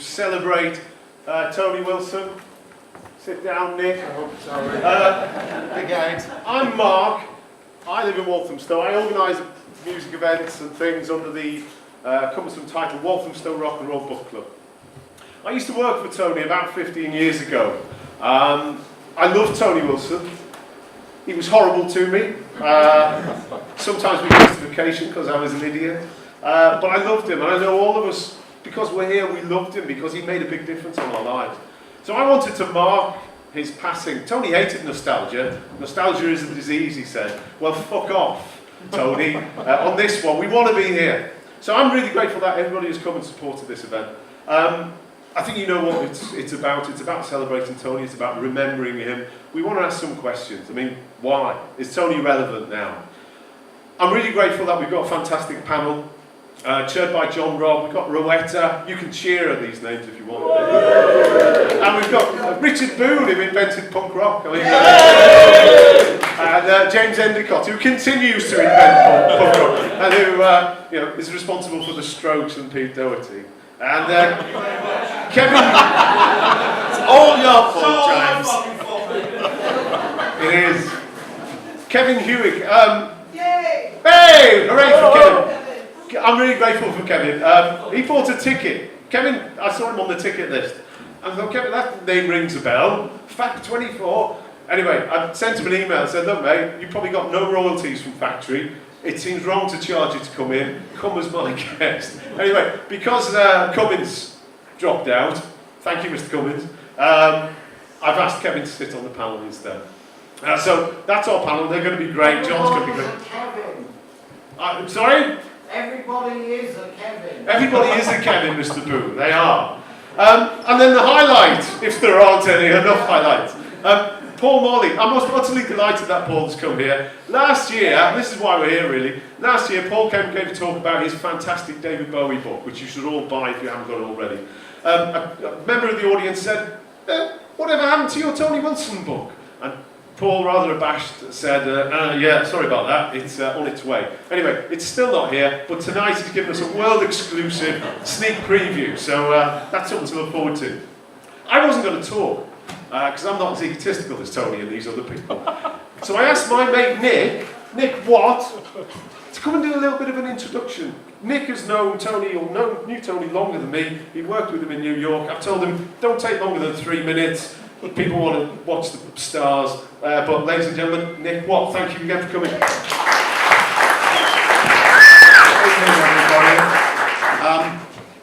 celebrate Tony Wilson. Sit down, Nick. Again. I'm Mark. I live in Walthamstow. I organise music events and things under the cumbersome title Walthamstow Rock and Roll Book Club. I used to work for Tony about 15 years ago. I loved Tony Wilson. He was horrible to me, sometimes with justification because I was an idiot. But I loved him, and I know all of us, because we're here, we loved him because he made a big difference in our lives. So I wanted to mark his passing. Tony hated nostalgia. Nostalgia is a disease, he said. Well, fuck off, Tony. On this one, we want to be here. So I'm really grateful that everybody has come and supported this event. I think you know what it's about. It's about celebrating Tony. It's about remembering him. We want to ask some questions. I mean, why? Is Tony relevant now? I'm really grateful that we've got a fantastic panel, chaired by Robb. We've got Rowetta. You can cheer at these names if you want. And we've got Richard Boon, who invented punk rock. I mean, and James Endeacott, who continues to invent punk rock, and who is responsible for the Strokes and Pete Doherty. And Kevin, it's all your fault, James. It is. Kevin Hewick. Yay! Hey! Hooray for Kevin. I'm really grateful for Kevin. He bought a ticket. Kevin, I saw him on the ticket list. I thought, Kevin, that name rings a bell. Fact 24. Anyway, I sent him an email and said, look, mate, you probably got no royalties from Factory. It seems wrong to charge you to come in. Come as my guest. Anyway, because Cummins dropped out, thank you, Mr. Cummins, I've asked Kevin to sit on the panel instead. So that's our panel. They're going to be great. John's going to be great. Kevin. I'm sorry? Everybody is a Kevin. Everybody is a Kevin, Mr. Boon. They are. And then the highlight, if there aren't any, enough highlights. Paul Morley. I'm most utterly delighted that Paul's come here. Last year, this is why we're here really, last year Paul gave a talk about his fantastic David Bowie book, which you should all buy if you haven't got it already. A member of the audience said, whatever happened to your Tony Wilson book? And Paul, rather abashed, said, yeah, sorry about that, it's on its way. Anyway, it's still not here, but tonight he's given us a world-exclusive sneak preview, so that's something to look forward to. I wasn't going to talk, because I'm not as egotistical as Tony and these other people. So I asked my mate Nick Watt, to come and do a little bit of an introduction. Nick has known Tony, or knew Tony longer than me. He worked with him in New York. I've told him, don't take longer than 3 minutes. People want to watch the stars. But ladies and gentlemen, Nick Watt, thank you again for coming.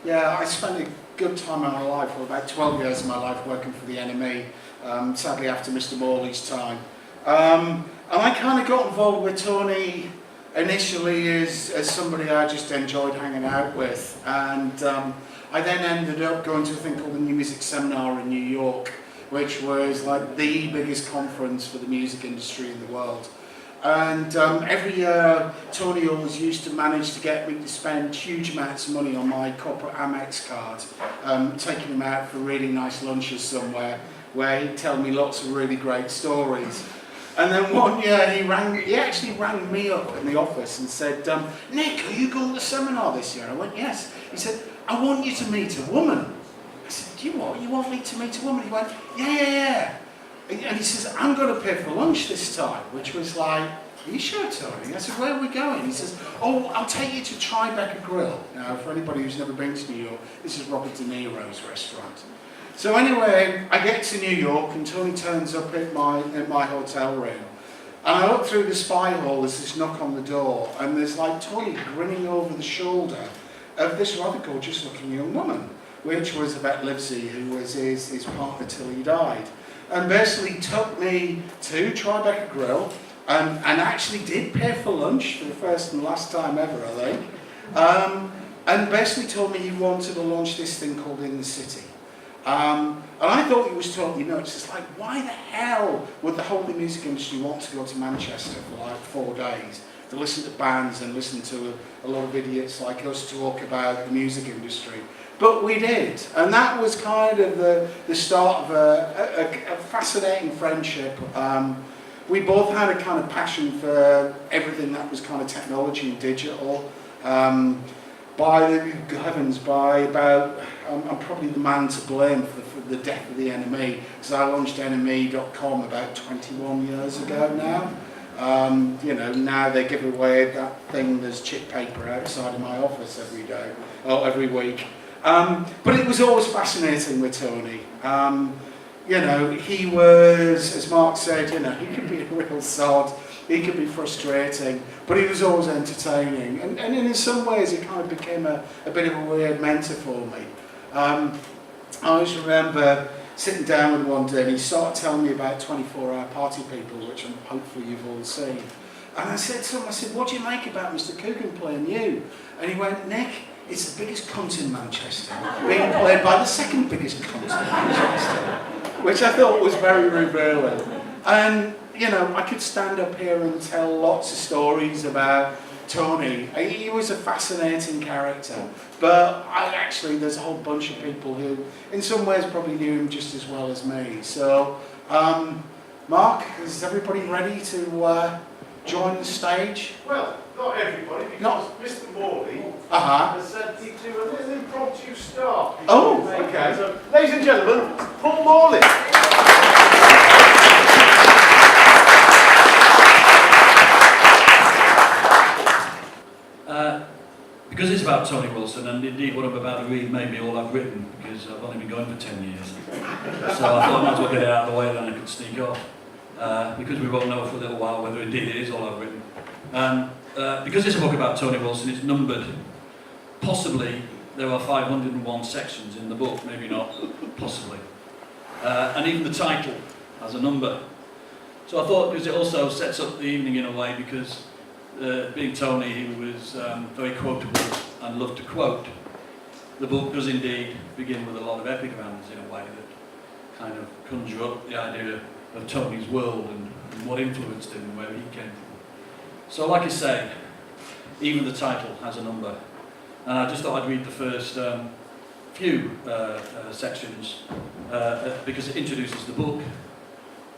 Yeah, I spent a good time in my life, or about 12 years of my life, working for the NME, sadly after Mr. Morley's time. And I kind of got involved with Tony initially as somebody I just enjoyed hanging out with. And I then ended up going to a thing called the New Music Seminar in New York, which was like the biggest conference for the music industry in the world. And every year, Tony always used to manage to get me to spend huge amounts of money on my corporate Amex card, taking him out for really nice lunches somewhere, where he'd tell me lots of really great stories. And then one year he actually rang me up in the office and said, Nick, are you going to the seminar this year? I went, yes. He said, I want you to meet a woman. I said, you what? You want me to meet a woman? He went, yeah. And he says, I'm going to pay for lunch this time, which was like, are you sure, Tony? I said, where are we going? He says, oh, I'll take you to Tribeca Grill. Now, for anybody who's never been to New York, this is Robert De Niro's restaurant. So anyway, I get to New York and Tony turns up at my hotel room. And I look through the spy hole, there's this knock on the door, and there's like Tony grinning over the shoulder of this rather gorgeous looking young woman, which was Yvette Livesey, who was his partner till he died. And basically took me to Tribeca Grill, and actually did pay for lunch for the first and last time ever, I think. And basically told me he wanted to launch this thing called In the City. And I thought he was totally nuts. It's like, why the hell would the whole music industry want to go to Manchester for like 4 days to listen to bands and listen to a lot of idiots like us talk about the music industry? But we did, and that was kind of the start of a fascinating friendship. We both had a kind of passion for everything that was kind of technology and digital. by the heavens, by about, I'm probably the man to blame for the death of the NME, because I launched enemy.com about 21 years ago now. You know, now they give away that thing, there's chip paper outside of my office every day, or every week. But it was always fascinating with Tony. You know, he was, as Mark said, you know, he could be a real sod, he could be frustrating, but he was always entertaining. And in some ways, he kind of became a bit of a weird mentor for me. I always remember sitting down with him one day and he started telling me about 24-hour party people, which hopefully you've all seen. And I said to him, I said, what do you make about Mr. Coogan playing you? And he went, Nick, it's the biggest cunt in Manchester, being played by the second biggest cunt in Manchester, which I thought was very revealing. And, you know, I could stand up here and tell lots of stories about Tony. He was a fascinating character, but there's a whole bunch of people who, in some ways, probably knew him just as well as me. So, Mark, is everybody ready to join the stage? Well, not everybody, because Mr. Morley has said he'd do a little impromptu start. Oh, okay. So, ladies and gentlemen, Paul Morley. Because it's about Tony Wilson, and indeed what I'm about to read may be all I've written, because I've only been going for 10 years. So I thought I might as well get it out of the way, then I could sneak off. Because we won't know for a little while whether indeed it is all I've written. Because it's a book about Tony Wilson, it's numbered. Possibly there are 501 sections in the book, maybe not, possibly. And even the title has a number. So I thought, because it also sets up the evening in a way, because being Tony, he was very quotable and loved to quote. The book does indeed begin with a lot of epigrams in a way that kind of conjure up the idea of Tony's world and what influenced him and where he came from. So like I say, even the title has a number. And I just thought I'd read the first few sections because it introduces the book,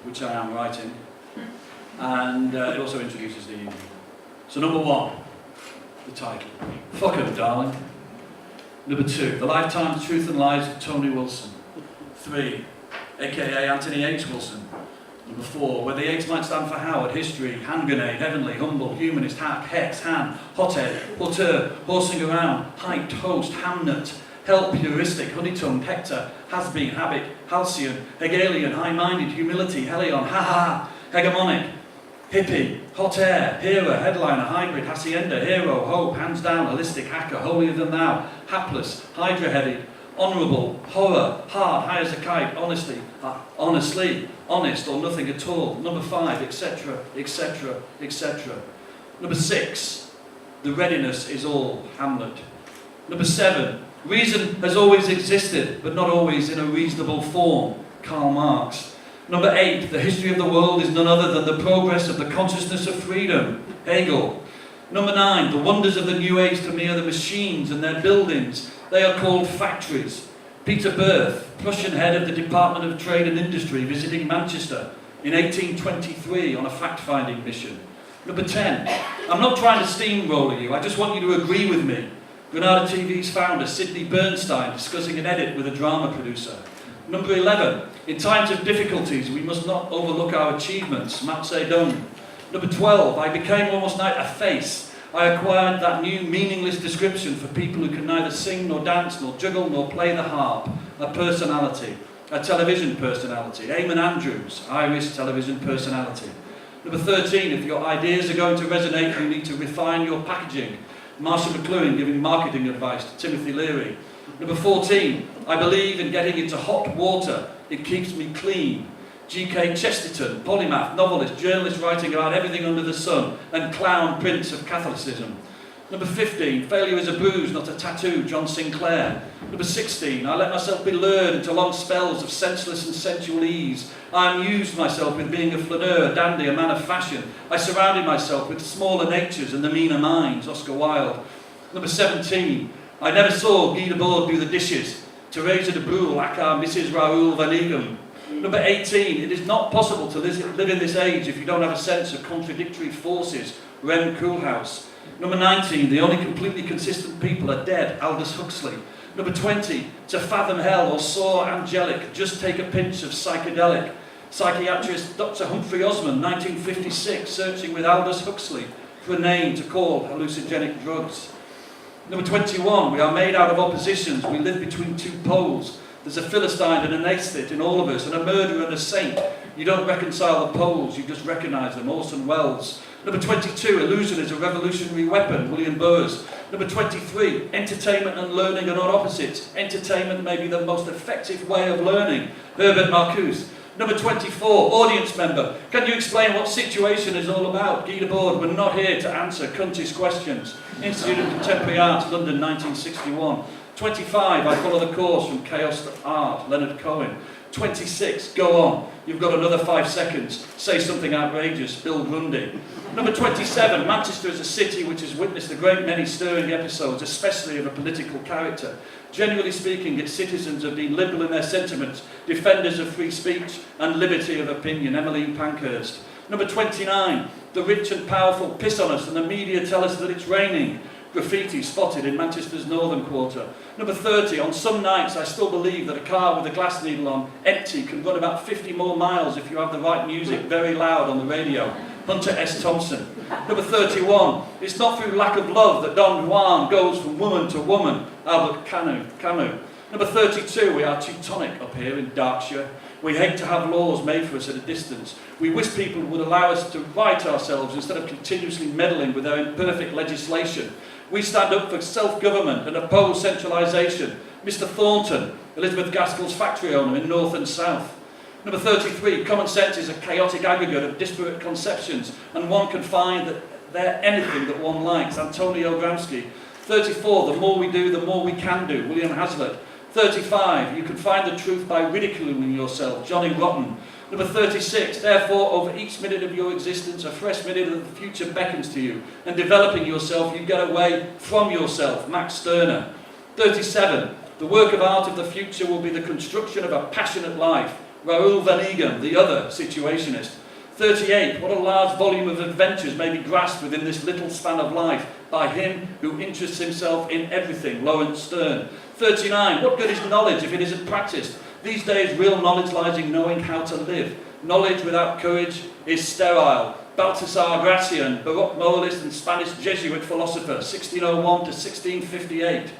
which I am writing, and it also introduces the evening. So number 1, the title, Fuck 'em, Darling. Number 2, The Lifetime Truth and Lies of Tony Wilson. 3, aka Anthony H. Wilson. Number 4, where the H might stand for Howard, history, hand grenade, heavenly, humble, humanist, hack, hex, hand, hothead, hauteur, horsing around, height, host, hamnet, help, heuristic, honey-tongued, hector, has-been, habit, halcyon, Hegelian, high-minded, humility, helion, ha-ha, hegemonic, hippie, hot air, hero, headliner, hybrid, hacienda, hero, hope, hands down, holistic, hacker, holier than thou, hapless, hydra-headed, honourable, horror, hard, high as a kite, honestly, honest or nothing at all. Number 5, etc., etc., etc. Number 6, the readiness is all, Hamlet. Number 7, reason has always existed, but not always in a reasonable form, Karl Marx. Number 8, the history of the world is none other than the progress of the consciousness of freedom, Hegel. Number 9, the wonders of the New Age to me are the machines and their buildings. They are called factories. Peter Berth, Prussian head of the Department of Trade and Industry, visiting Manchester in 1823 on a fact-finding mission. Number 10, I'm not trying to steamroller you, I just want you to agree with me. Granada TV's founder, Sidney Bernstein, discussing an edit with a drama producer. Number 11, in times of difficulties, we must not overlook our achievements, Mao Zedong. Number 12, I became almost like a face. I acquired that new meaningless description for people who can neither sing nor dance nor juggle nor play the harp. A personality, a television personality. Eamon Andrews, Irish television personality. Number 13, if your ideas are going to resonate, you need to refine your packaging. Marshall McLuhan giving marketing advice to Timothy Leary. Number 14, I believe in getting into hot water. It keeps me clean. G.K. Chesterton, polymath, novelist, journalist writing about everything under the sun, and clown prince of Catholicism. Number 15, failure is a bruise, not a tattoo, John Sinclair. Number 16, I let myself be lured into long spells of senseless and sensual ease. I amused myself with being a flaneur, a dandy, a man of fashion. I surrounded myself with smaller natures and the meaner minds, Oscar Wilde. Number 17, I never saw Guy Debord do the dishes. Teresa de Brule, aka Mrs. Raoul Van Eghem. Number 18, it is not possible to live in this age if you don't have a sense of contradictory forces. Rem Koolhaas. Number 19, the only completely consistent people are dead, Aldous Huxley. Number 20, to fathom hell or soar angelic, just take a pinch of psychedelic. Psychiatrist Dr. Humphrey Osmond, 1956, searching with Aldous Huxley for a name to call hallucinogenic drugs. Number 21, we are made out of oppositions, we live between two poles. There's a Philistine and an aesthete in all of us, and a murderer and a saint. You don't reconcile the poles, you just recognise them. Orson Welles. Number 22, illusion is a revolutionary weapon. William Burroughs. Number 23, entertainment and learning are not opposites. Entertainment may be the most effective way of learning. Herbert Marcuse. Number 24, audience member. Can you explain what Situation is all about? Guy Debord, we're not here to answer Cunty's questions. Institute of Contemporary Art, London, 1961. 25, I follow the course from Chaos to Art, Leonard Cohen. 26, go on. You've got another 5 seconds. Say something outrageous, Bill Grundy. Number 27, Manchester is a city which has witnessed a great many stirring episodes, especially of a political character. Generally speaking, its citizens have been liberal in their sentiments, defenders of free speech and liberty of opinion. Emmeline Pankhurst. Number 29, the rich and powerful piss on us and the media tell us that it's raining. Graffiti spotted in Manchester's northern quarter. Number 30, on some nights I still believe that a car with a glass needle on, empty, can run about 50 more miles if you have the right music very loud on the radio. Hunter S. Thompson. Number 31, it's not through lack of love that Don Juan goes from woman to woman. Albert Camus. Number 32, we are Teutonic up here in Berkshire. We hate to have laws made for us at a distance. We wish people would allow us to right ourselves instead of continuously meddling with their imperfect legislation. We stand up for self-government and oppose centralisation. Mr. Thornton, Elizabeth Gaskell's factory owner in North and South. Number 33, common sense is a chaotic aggregate of disparate conceptions, and one can find that they're anything that one likes. Antonio Gramsci. 34, the more we do, the more we can do. William Hazlitt. 35, you can find the truth by ridiculing yourself. Johnny Rotten. Number 36, therefore, over each minute of your existence, a fresh minute of the future beckons to you, and developing yourself, you get away from yourself. Max Stirner. 37, the work of art of the future will be the construction of a passionate life. Raoul Van Eeghem, the other situationist. 38, what a large volume of adventures may be grasped within this little span of life by him who interests himself in everything. Lawrence Stern. 39, what good is knowledge if it isn't practiced? These days, real knowledge lies in knowing how to live. Knowledge without courage is sterile. Baltasar Gracian, Baroque moralist and Spanish Jesuit philosopher, 1601 to 1658.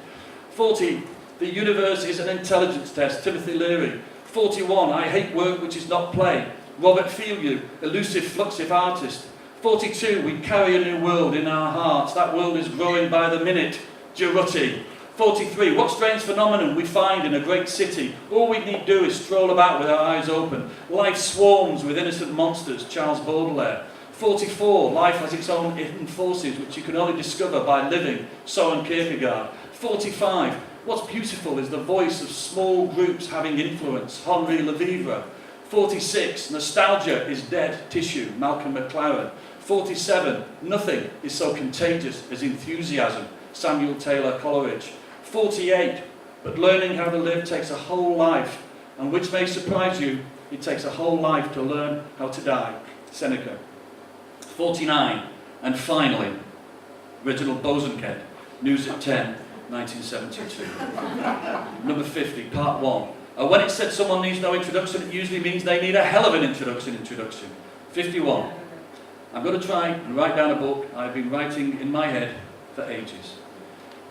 40, the universe is an intelligence test, Timothy Leary. 41, I hate work which is not play. Robert Fieldview, elusive fluxive artist. 42, we carry a new world in our hearts. That world is growing by the minute. Girotti. 43, what strange phenomenon we find in a great city. All we need do is stroll about with our eyes open. Life swarms with innocent monsters. Charles Baudelaire. 44, life has its own hidden forces which you can only discover by living. Soren Kierkegaard. 45, what's beautiful is the voice of small groups having influence. Henri Levivre. 46, nostalgia is dead tissue. Malcolm McLaren. 47, nothing is so contagious as enthusiasm. Samuel Taylor Coleridge. 48, but learning how to live takes a whole life, and which may surprise you, it takes a whole life to learn how to die. Seneca. 49, and finally, Reginald Bosanquet, News at 10, 1972. Number 50, part 1. When it said someone needs no introduction, it usually means they need a hell of an introduction. 51. I'm going to try and write down a book I've been writing in my head for ages.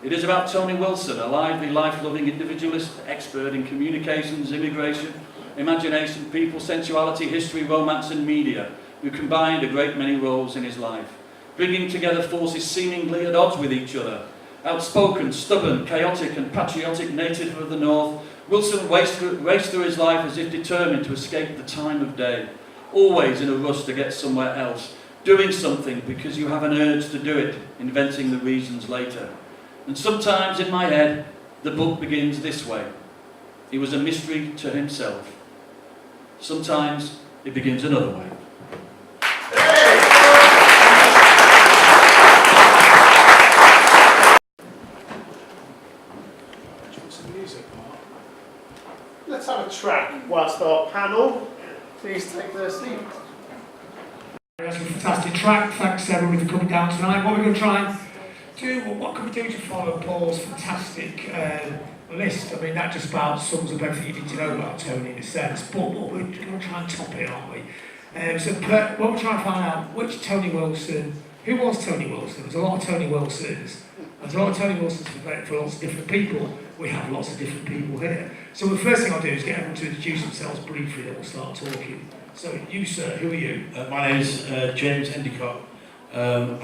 It is about Tony Wilson, a lively, life-loving individualist, expert in communications, immigration, imagination, people, sensuality, history, romance and media, who combined a great many roles in his life, bringing together forces seemingly at odds with each other. Outspoken, stubborn, chaotic and patriotic native of the North, Wilson raced through his life as if determined to escape the time of day, always in a rush to get somewhere else, doing something because you have an urge to do it, inventing the reasons later. And sometimes in my head, the book begins this way. He was a mystery to himself. Sometimes it begins another way. Some music, Mark. Let's have a track whilst our panel please take their seats. That's a fantastic track. Thanks everybody for coming down tonight. What we're going to try and do, what can we do to follow Paul's fantastic list? I mean, that just about sums up everything you need to know about Tony in a sense, but what we're going to try and top it, aren't we? What we're trying to find out, which Tony Wilson, who was Tony Wilson? There's a lot of Tony Wilsons. There's a lot of Tony Wilsons for lots of different people. We have lots of different people here. So the first thing I'll do is get everyone to introduce themselves briefly, then we'll start talking. So you, sir, who are you? My name is James Endeacott. I've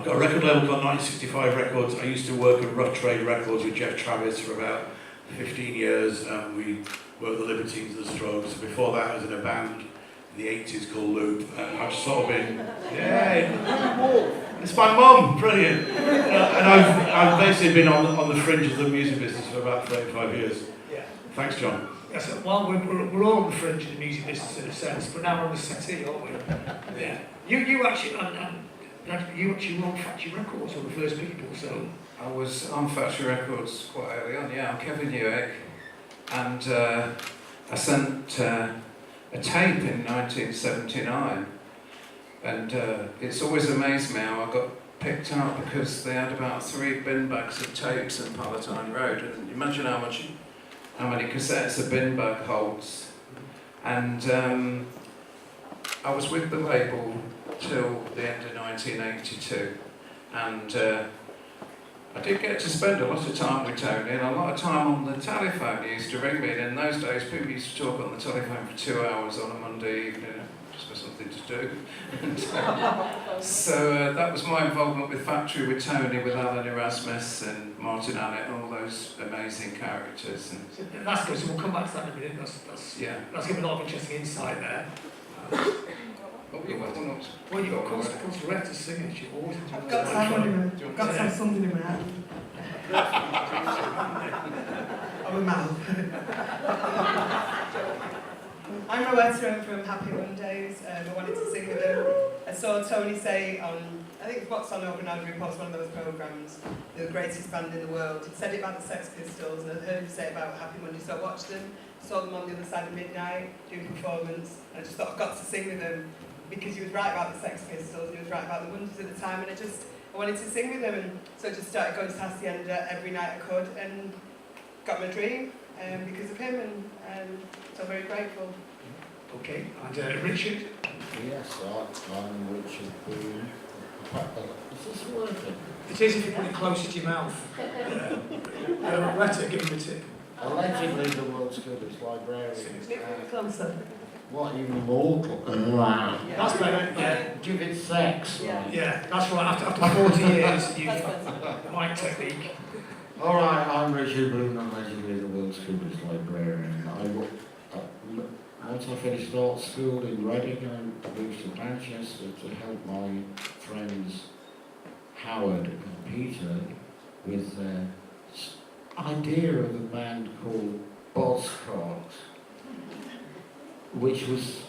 got a record label called 1965 Records. I used to work at Rough Trade Records with Jeff Travis for about 15 years. We worked the Libertines and the Strokes. Before that, I was in a band in the 80s called Loop. I've sort of been... Yeah, it's my mum, brilliant. And I've basically been on the fringe of the music business for about 35 years. Yeah. Thanks, John. Yes, well, we're all on the fringe of the music business in a sense, but now we're on the settee, aren't we? Yeah. You actually were on Factory Records, one of the first people, so... I was on Factory Records quite early on, yeah. I'm Kevin Hewick, and I sent a tape in 1979, and it's always amazed me how I got picked up because they had about 3 bin bags of tapes in Palatine Road, and imagine how many cassettes a bin bag holds. And I was with the label till the end of 1982, and I did get to spend a lot of time with Tony and a lot of time on the telephone. He used to ring me, and in those days people used to talk on the telephone for 2 hours on a Monday evening just for something to do. So that was my involvement with Factory, with Tony, with Alan Erasmus and Martin Annett, and all those amazing characters. And so that's good, so we'll come back to that in a minute. That's given a lot of interesting insight there. Well, you've got constant Rowetta's signature, always I've got to have something in my hand. I'm a man. I'm Rowetta, I'm from Happy Mondays. I wanted to sing with them. I saw Tony say on, I think it's what's on Organised Reports, one of those programmes, the greatest band in the world. He said it about the Sex Pistols, and I heard him say it about Happy Mondays, so I watched them, saw them on the other side of midnight, doing performance, and I just thought I've got to sing with them, because he was right about the Sex Pistols, and he was right about the Wonders at the time, and I wanted to sing with him, and so I just started going to Hacienda every night I could, and got my dream because of him, and so I'm very grateful. Okay, and Richard? Yes, I'm Richard Boon. Is this working? It is if you put it closer to your mouth. Rowetta, give him a tip. Allegedly the world's greatest librarian. Closer. What, even more wow. That's better, yeah. Give it sex. Yeah. Right? Yeah, that's right. After 40 years, you've mic technique. Alright, I'm Richard Boon, allegedly the world's greatest librarian. Once I finished art school in Reading, I moved to Manchester to help my friends Howard and Peter with their idea of a band called Buzzcocks, which was,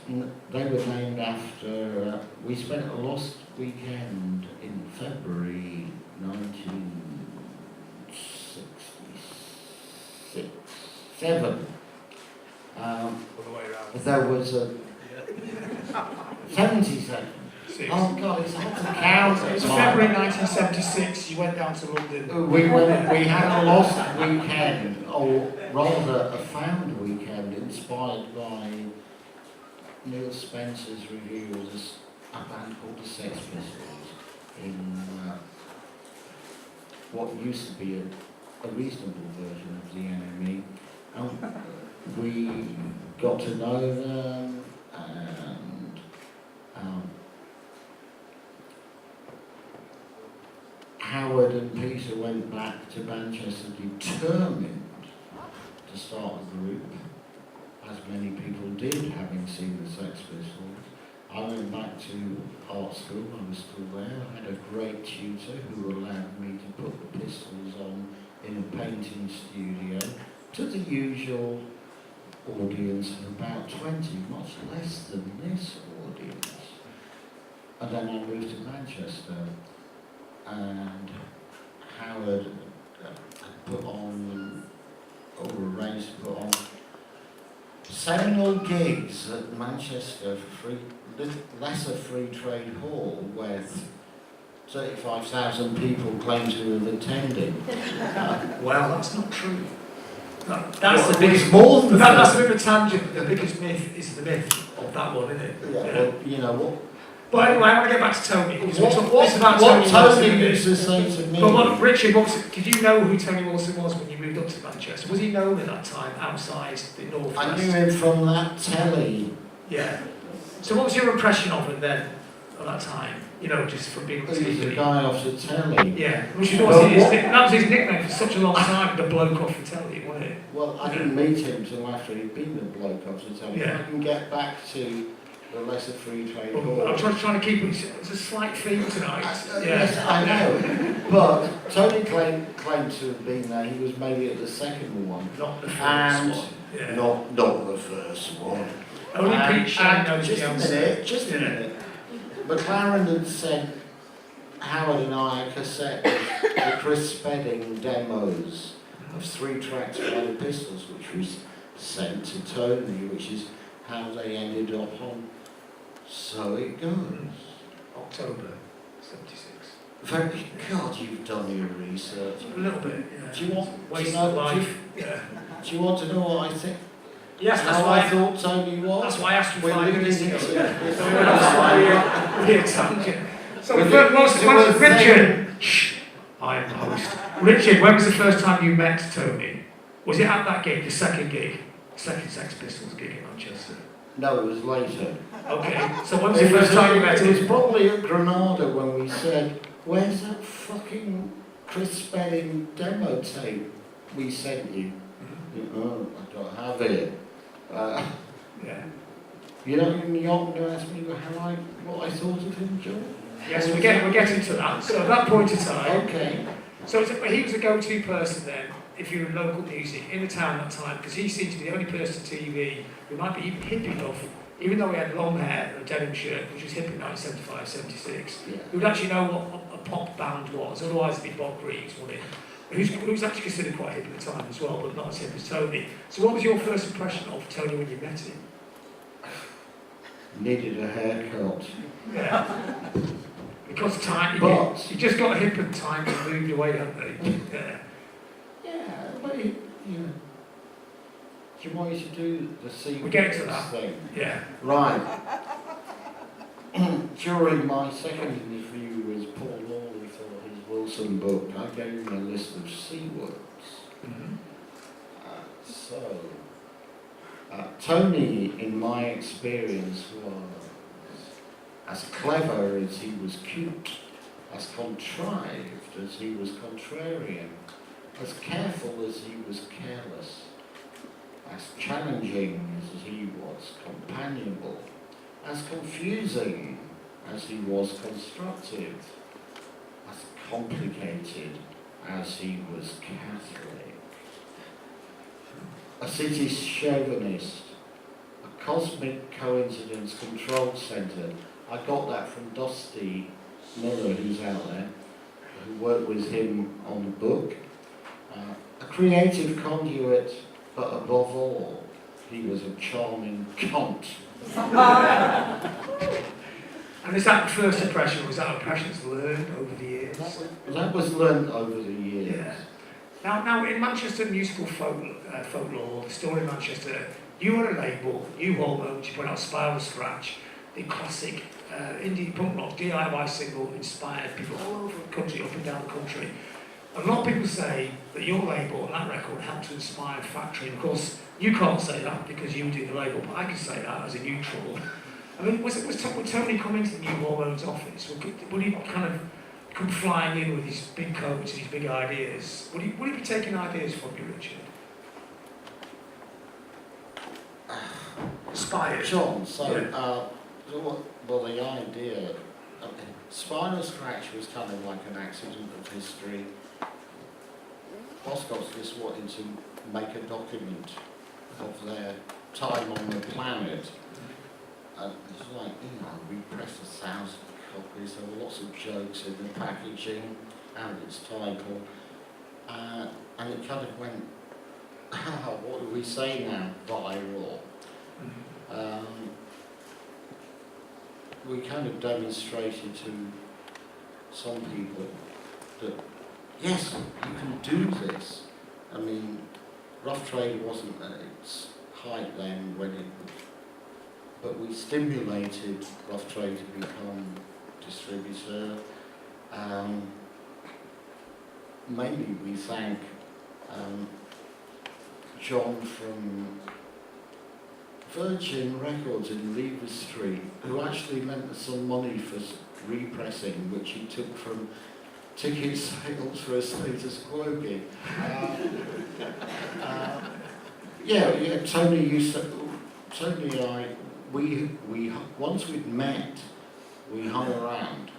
they were named after, we spent a lost weekend in February 1967. There was a 77. Oh God, it's hard to count. It was February 1976, you went down to London. We had a lost weekend, or rather a found weekend, inspired by Neil Spencer's review of a band called the Sex Pistols in what used to be a reasonable version of the NME. We got to know them, and Howard and Peter went back to Manchester determined to start a group, as many people did, having seen the Sex Pistols. I went back to art school, I was still there. I had a great tutor who allowed me to put the Pistols on in a painting studio to the usual audience of about 20, much less than this audience. And then I moved to Manchester, and Howard had put on, or arranged to put on, seminal gigs at Manchester lesser free trade hall where 35,000 people claim to have attended. Well, that's not true. That's the Well, biggest. it's more than That's a bit of a tangent. The biggest myth is the myth of that one, isn't it? Yeah, well, you know what? But anyway, I want to get back to Tony. Because What Tony used to say to me. But what, Richard, did you know who Tony Wilson was when you moved up to Manchester? Was he known at that time outside the North? I knew him from that telly. Yeah. So what was your impression of him then, at that time? You know, just from being on He was the TV? guy off the telly. Yeah, which that was his nickname for such a long time, the bloke off the telly, wasn't it? Well, I didn't meet him till after he'd been the bloke off the telly. Yeah. If I can get back to the lesser free trade hall. Well, I'm trying to keep it, it's a slight theme tonight. Yes, I know. But Tony claimed to have been there. He was maybe at the second one. Not the first And one. Yeah. not the first one. Only Pete Shane knows just the a answer. minute, just a minute. McLaren had sent Howard and I a cassette of the Chris Spedding demos of 3 tracks by the Pistols, which was sent to Tony, which is how they ended up on So It Goes. October 76. Very God, you've done your research. A little bit, yeah. Do you want Waste to know, of life. Yeah. Do you want to know what I think? Yes, that's How why I thought Tony was? That's why I asked you We're 5 minutes leading ago. into- That's why we're tangent. So We're the first, leading into a Richard, shh, I'm host. Richard, when was the first time you met Tony? Was it at that gig, the second gig? Second Sex Pistols gig in Manchester? No, it was later. Okay, so when was the first time you met It was him? probably at Granada when we said, where's that fucking Chris Spedding demo tape we sent you? Oh, I don't have it. Yeah. You know, you often ask me what I thought of him, John? Yes, we're getting to that. So at that point in time, Okay. so he was a go-to person then, if you were in local music, in the town at that time, because he seemed to be the only person on TV who might be even hip enough, even though he had long hair and a denim shirt, which was hip in 1975, 76, Yeah. who would actually know what a pop band was, otherwise it'd be Bob Greaves, wouldn't it? Who's actually considered quite hip at the time as well, but not as hip as Tony. So what was your first impression of Tony when you met him? Needed a haircut. Yeah. Because time, But- you just got hip and time to move away, haven't they? Yeah. Yeah, but you know. Do you want me to do the sequence We're getting to that. thing? Yeah. Right. During my second interview with Paul Morley for his Wilson book, I gave him a list of C words. Mm-hmm. Tony, in my experience, was as clever as he was cute, as contrived as he was contrarian, as careful as he was careless, as challenging as he was companionable, as confusing as he was constructive, as complicated as he was Catholic, a city chauvinist, a cosmic coincidence control centre. I got that from Dusty Miller, who's out there, who worked with him on the book. A creative conduit, but above all, he was a charming cunt. And is that the first impression, or was that an impression that's learned over the years? That was learnt over the years. Yeah. Now in Manchester musical folklore, the story in Manchester, you were a label, New Hormones, you put out Spiral Scratch, the classic indie punk rock DIY single inspired people all over the country, up and down the country. A lot of people say that your label and that record helped to inspire Factory. Of course, you can't say that because you do the label, but I can say that as a neutral. I mean, would Tony come into the New Hormones office? Would he kind of come flying in with his big coats and his big ideas? Would he be taking ideas from you, Richard? Inspired. John, well, the idea, Spinal Scratch was kind of like an accident of history. Boscov's just wanted to make a document of their time on the planet. And it's like, we pressed 1,000 copies, there were lots of jokes in the packaging and its title. And it kind of went, what do we say now, viral? We kind of demonstrated to some people that, yes, you can do this. I mean, rough trade wasn't at its height then but we stimulated rough trade to become distributor. Mainly we thank John from Virgin Records in Lever Street, who actually lent us some money for repressing, which he took from ticket sales for a status quo gig. Tony used to, Tony and I, we once we'd met, we hung around.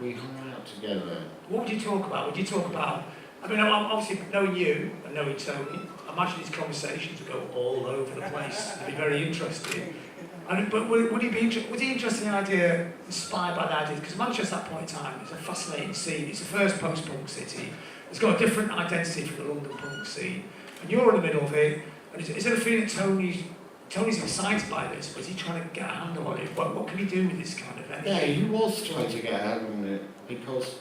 We hung out together. What would you talk about? Would you talk about, I mean, obviously knowing you and knowing Tony, I imagine these conversations would go all over the place. It'd be very interesting. But was he interested in the idea, inspired by the idea? Because Manchester at that point in time is a fascinating scene. It's the first post-punk city. It's got a different identity from the London punk scene. And you're in the middle of it. And is there a feeling that Tony's excited by this, but is he trying to get a handle on it? What can he do with this kind of energy? Yeah, he was trying to get a handle on it because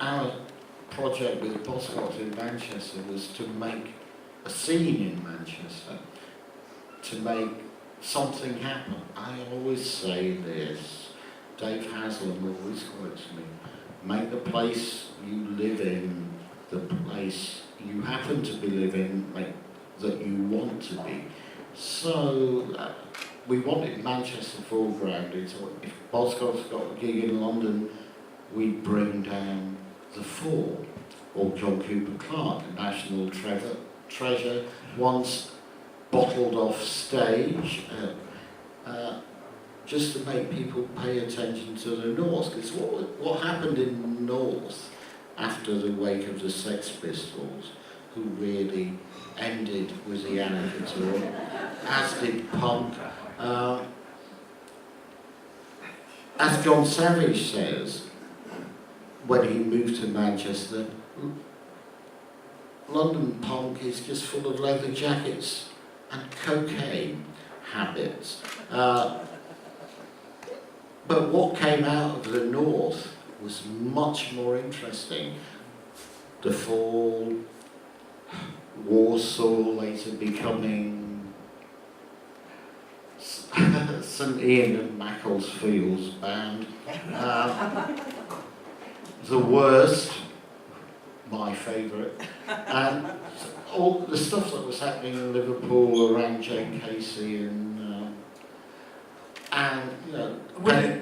our project with Boscott in Manchester was to make a scene in Manchester, to make something happen. I always say this, Dave Haslam always quotes me, make the place you live in the place you happen to be living, make that you want to be. So we wanted Manchester foregrounded, so if Boscott's got a gig in London, we'd bring down the Four, or John Cooper Clarke, a national treasure, once bottled off stage, just to make people pay attention to the North. Because what happened in the North after the wake of the Sex Pistols, who really ended with the Anarchy tour, as did punk. As John Savage says, when he moved to Manchester, London punk is just full of leather jackets and cocaine habits. But what came out of the North was much more interesting. The Fall, Warsaw later becoming St Ian and Macclesfield's band. The Worst, my favourite, and all the stuff that was happening in Liverpool around Jane Casey and you know,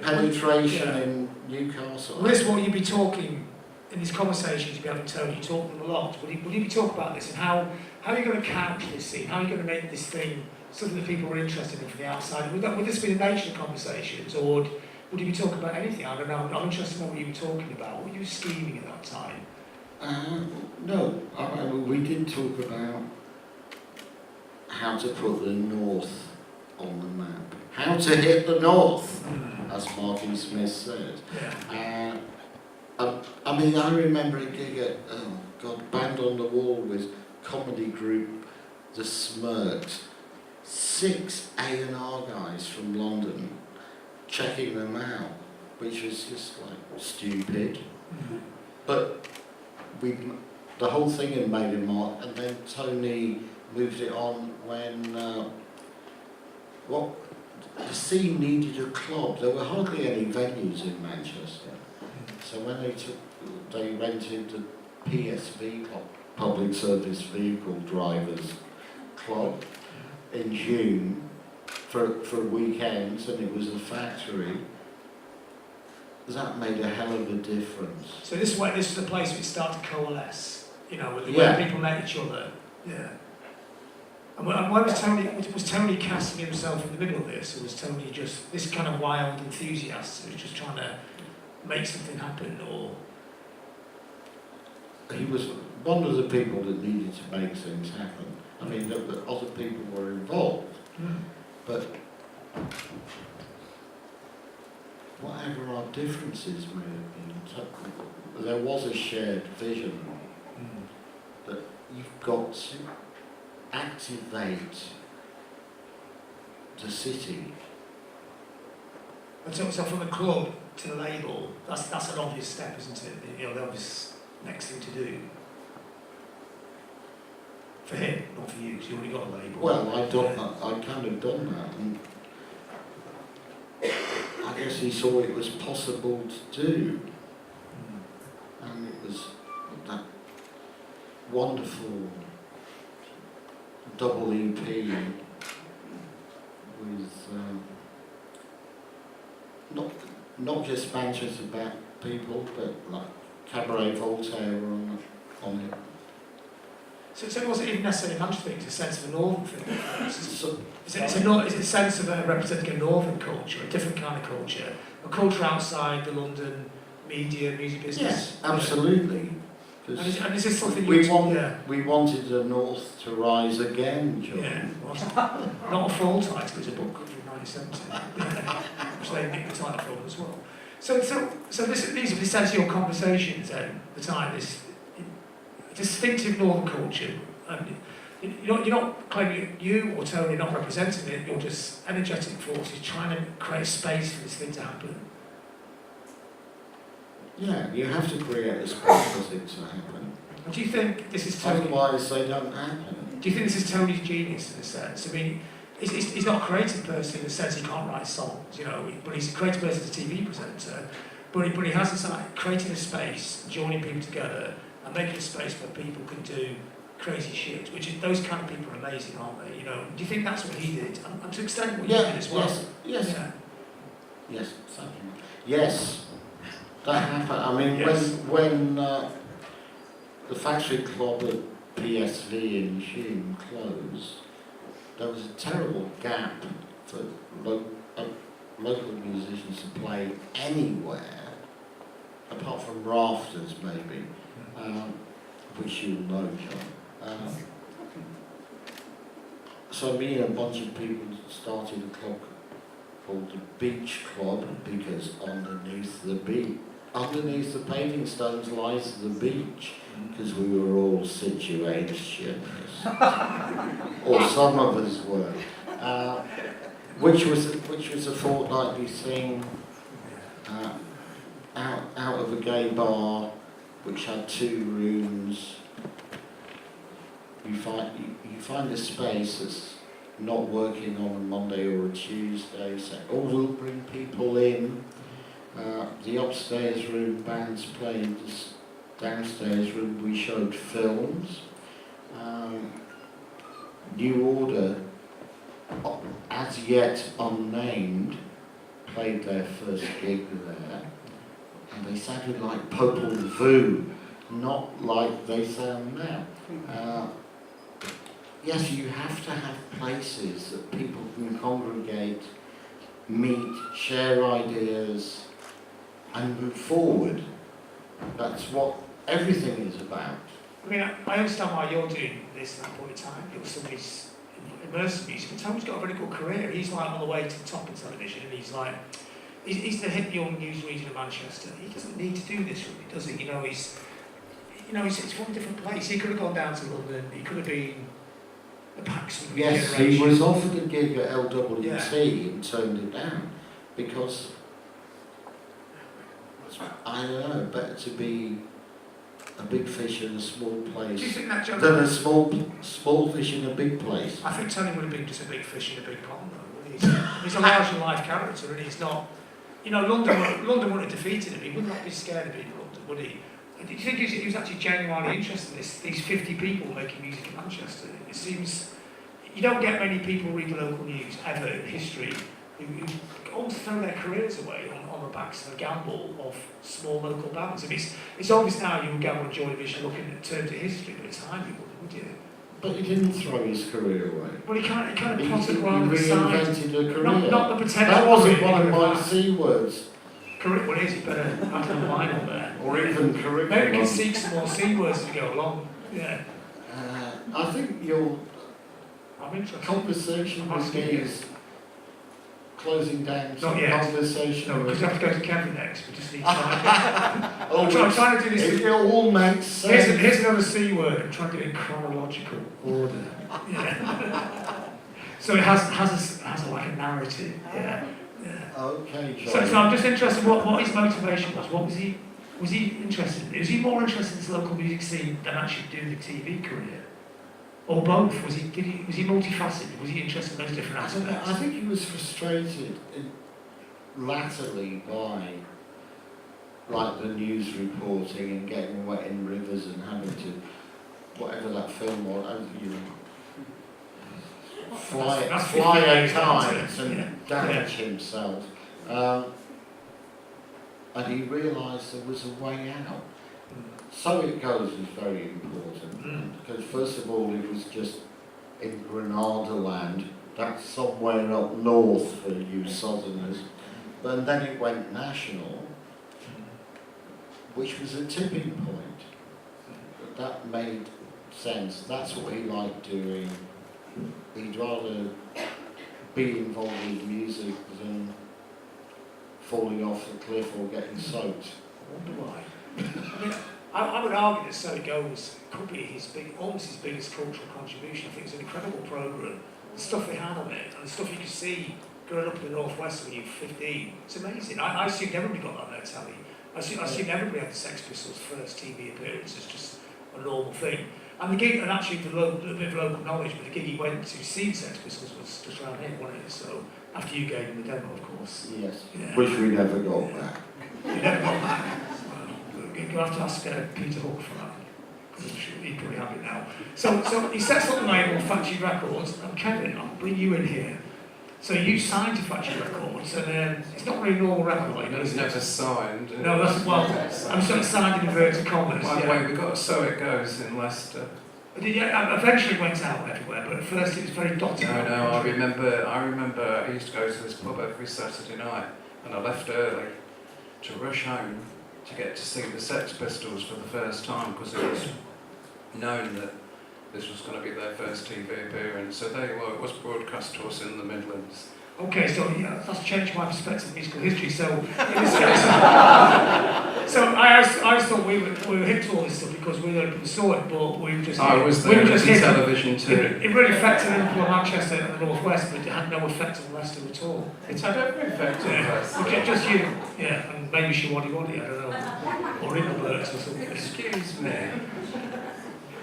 penetration in Newcastle. Well, this is what you'd be talking in these conversations you'd be having. Tony, you talk to them a lot. Would you be talking about this and how are you going to couch this scene? How are you going to make this thing something that people are interested in from the outside? Would this be the nature of conversations, or would you be talking about anything? I don't know. I'm interested in what you were talking about. What were you scheming at that time? No, we did talk about how to put the North on the map. How to hit the North, as Martin Smith said. Yeah. I mean, I remember a gig at, Band on the Wall with comedy group The Smirks. 6 A&R guys from London checking them out, which was just like stupid. But the whole thing had made him mark, and then Tony moved it on when the scene needed a club. There were hardly any venues in Manchester, so when they rented the PSV, Public Service Vehicle Drivers Club, in June for weekends, and it was a factory. That made a hell of a difference. So this is the place where it started to coalesce, you know, where people met each other. Yeah. And why was Tony casting himself in the middle of this, or was Tony just this kind of wild enthusiast who was just trying to make something happen, or? He was one of the people that needed to make things happen. I mean, the other people were involved, but whatever our differences may have been, there was a shared vision that you've got to activate the city. And so from the club to the label, that's an obvious step, isn't it? You know, the obvious next thing to do. For him, not for you, because you already got a label. Well, I kind of done that, and I guess he saw it was possible to do, and it was that wonderful double EP with not just Manchester people, but like Cabaret Voltaire on it. So it wasn't even necessarily a Manchester thing, it's a sense of a northern thing. So, Is it a sense of representing a northern culture, a different kind of culture, a culture outside the London media, music business? yes, absolutely. And is this something We you wanted the North to rise again, John. Yeah, well, not a full title, it's a book from 1970, which they nicked the title from as well. So these are essentially your conversations at the time, this distinctive northern culture, and you're not claiming you or Tony are not representing it, you're just energetic forces trying to create space for this thing to happen. Yeah, you have to create a space for it to happen. Do you think this is Tony? Otherwise, they don't happen. Do you think this is Tony's genius in a sense? I mean, he's not a creative person in the sense he can't write songs, you know, but he's a creative person as a TV presenter. But he has this like creating a space, joining people together, and making a space where people can do crazy shit. Those kind of people are amazing, aren't they? You know, do you think that's what he did? And to extent what you did as well? Yes. Yeah. Yes, thank you. Yes, that happened. I mean, Yes. when the Factory Club at PSV in Hume closed, there was a terrible gap for local musicians to play anywhere, apart from Rafters maybe, which you'll know, John. So me and a bunch of people started a club called the Beach Club, because underneath the paving stones lies the beach, because we were all situationists, or some of us were, which was a fortnightly thing out of a gay bar which had 2 rooms. You find a space that's not working on a Monday or a Tuesday, say, oh, we'll bring people in. The upstairs room bands played, this downstairs room we showed films. New Order, as yet unnamed, played their first gig there, and they sounded like Popol Vuh, not like they sound now. Yes, you have to have places that people can congregate, meet, share ideas, and move forward. That's what everything is about. I mean, I understand why you're doing this at that point in time. It was somebody's immersive music, but Tom's got a very good career. He's like on the way to the top of television, and he's the hit young news region of Manchester. He doesn't need to do this, really, does he? He's from a different place. He could have gone down to London. He could have been the Paxman Yes, generation. he was offered a gig at LWT Yeah. and turned it down because, I don't know, better to be a big fish in a small place Do you think that, John? than a small fish in a big place. I think Tony would have been just a big fish in a big pond, though. He's a larger life character, and he's not. London wouldn't have defeated him. He would not be scared of being in London, would he? Do you think he was actually genuinely interested in this? These 50 people making music in Manchester. It seems you don't get many people read the local news ever in history who all throw their careers away on the backs of a gamble of small local bands. I mean, it's obvious now you would gamble on Joy Division looking at turn to history, but at the time you wouldn't, would you? But he didn't throw his career away. Well, he kind of He plotted one on the side. reinvented a career. Not the potential. That wasn't career one of he could my have had. C words. Correct, well, it is, you better add a line on there. Or even curriculum. Maybe we can seek some more C words as we go along. Yeah, I think your I'm interested. conversation I'm with asking me you. is closing down some Not yet. conversation. No, because with- we have to go to Kevin next. We just need time. I'm trying to do this. It all makes sense. Here's another C word. I'm trying to do it in chronological order. Yeah. So it has like a narrative. Yeah. Okay, So John. I'm just interested what his motivation was. What was he interested in? Was he more interested in this local music scene than actually doing the TV career? Or both? Was he multifaceted? Was he interested in those different aspects? I think he was frustrated latterly by like the news reporting and getting wet in rivers and having to, whatever that film was, you know, fly at times and damage himself. And he realised there was a way out. So it goes is very important, because first of all it was just in Granada land, that's somewhere up north for you southerners, but then it went national, which was a tipping point. But that made sense, that's what he liked doing. He'd rather be involved with music than falling off the cliff or getting soaked. I wonder why. I mean, I would argue that So It Goes could be almost his biggest cultural contribution. I think it's an incredible programme. The stuff they had on it, and the stuff you could see growing up in the Northwest when you were 15, it's amazing. I assumed everybody got that on their telly. I assumed everybody had the Sex Pistols' first TV appearance as just a normal thing. And the gig, and actually a bit of local knowledge, but the gig he went to see the Sex Pistols was just around here, wasn't it? So, after you gave him the demo, of course. Yes, Yeah. which we never got back. You never got back. You'll have to ask Peter Hook for that. He probably have it now. So he sets up the label Factory Records, and Kevin, I'll bring you in here. So you signed to Factory Records, and it's not really a normal record label, is it? Never signed. No, that's, well, I'm sort of signed in inverted commas. By the way, we got So It Goes in Leicester. Yeah, eventually it went out everywhere, but at first it was very dotted. No, I remember I used to go to this pub every Saturday night, and I left early to rush home to get to see the Sex Pistols for the first time, because it was known that this was going to be their first TV appearance. So there you were, it was broadcast to us in the Midlands. Okay, so yeah, that's changed my perspective of musical history. So in this case, so I thought we were hip to all this stuff because we saw it, but we were just. I was there on television too. It really affected Liverpool and Manchester and the Northwest, but it had no effect on Leicester at all. It had every effect on Leicester. Okay, just you, yeah, and maybe Shawadi, I don't know, or Ingleberts or something. Excuse me.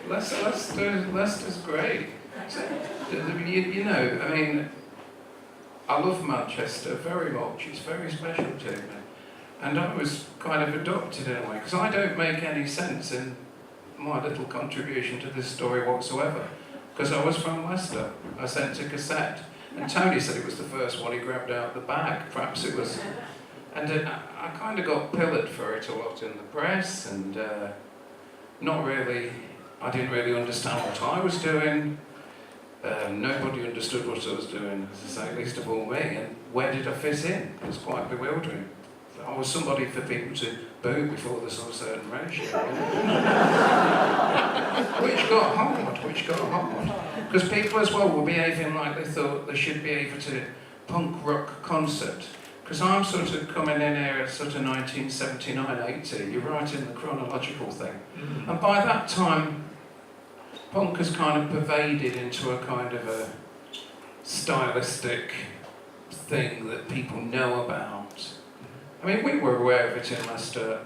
Leicester's great. You know, I mean, I love Manchester very much. It's very special to me. And I was kind of adopted in a way, because I don't make any sense in my little contribution to this story whatsoever. Because I was from Leicester. I sent a cassette. And Tony said it was the first one he grabbed out of the bag. Perhaps it was. And I kind of got pillared for it a lot in the press, and I didn't really understand what I was doing. Nobody understood what I was doing, as I say, least of all me, and where did I fit in? It was quite bewildering. I was somebody for people to boo before they saw a certain ratio. which got hard. Because people as well were behaving like they thought they should behave at a punk rock concert. Because I'm sort of coming in here at sort of 1979, 80, you're right in the chronological thing. And by that time, punk has kind of pervaded into a kind of a stylistic thing that people know about. I mean, we were aware of it in Leicester,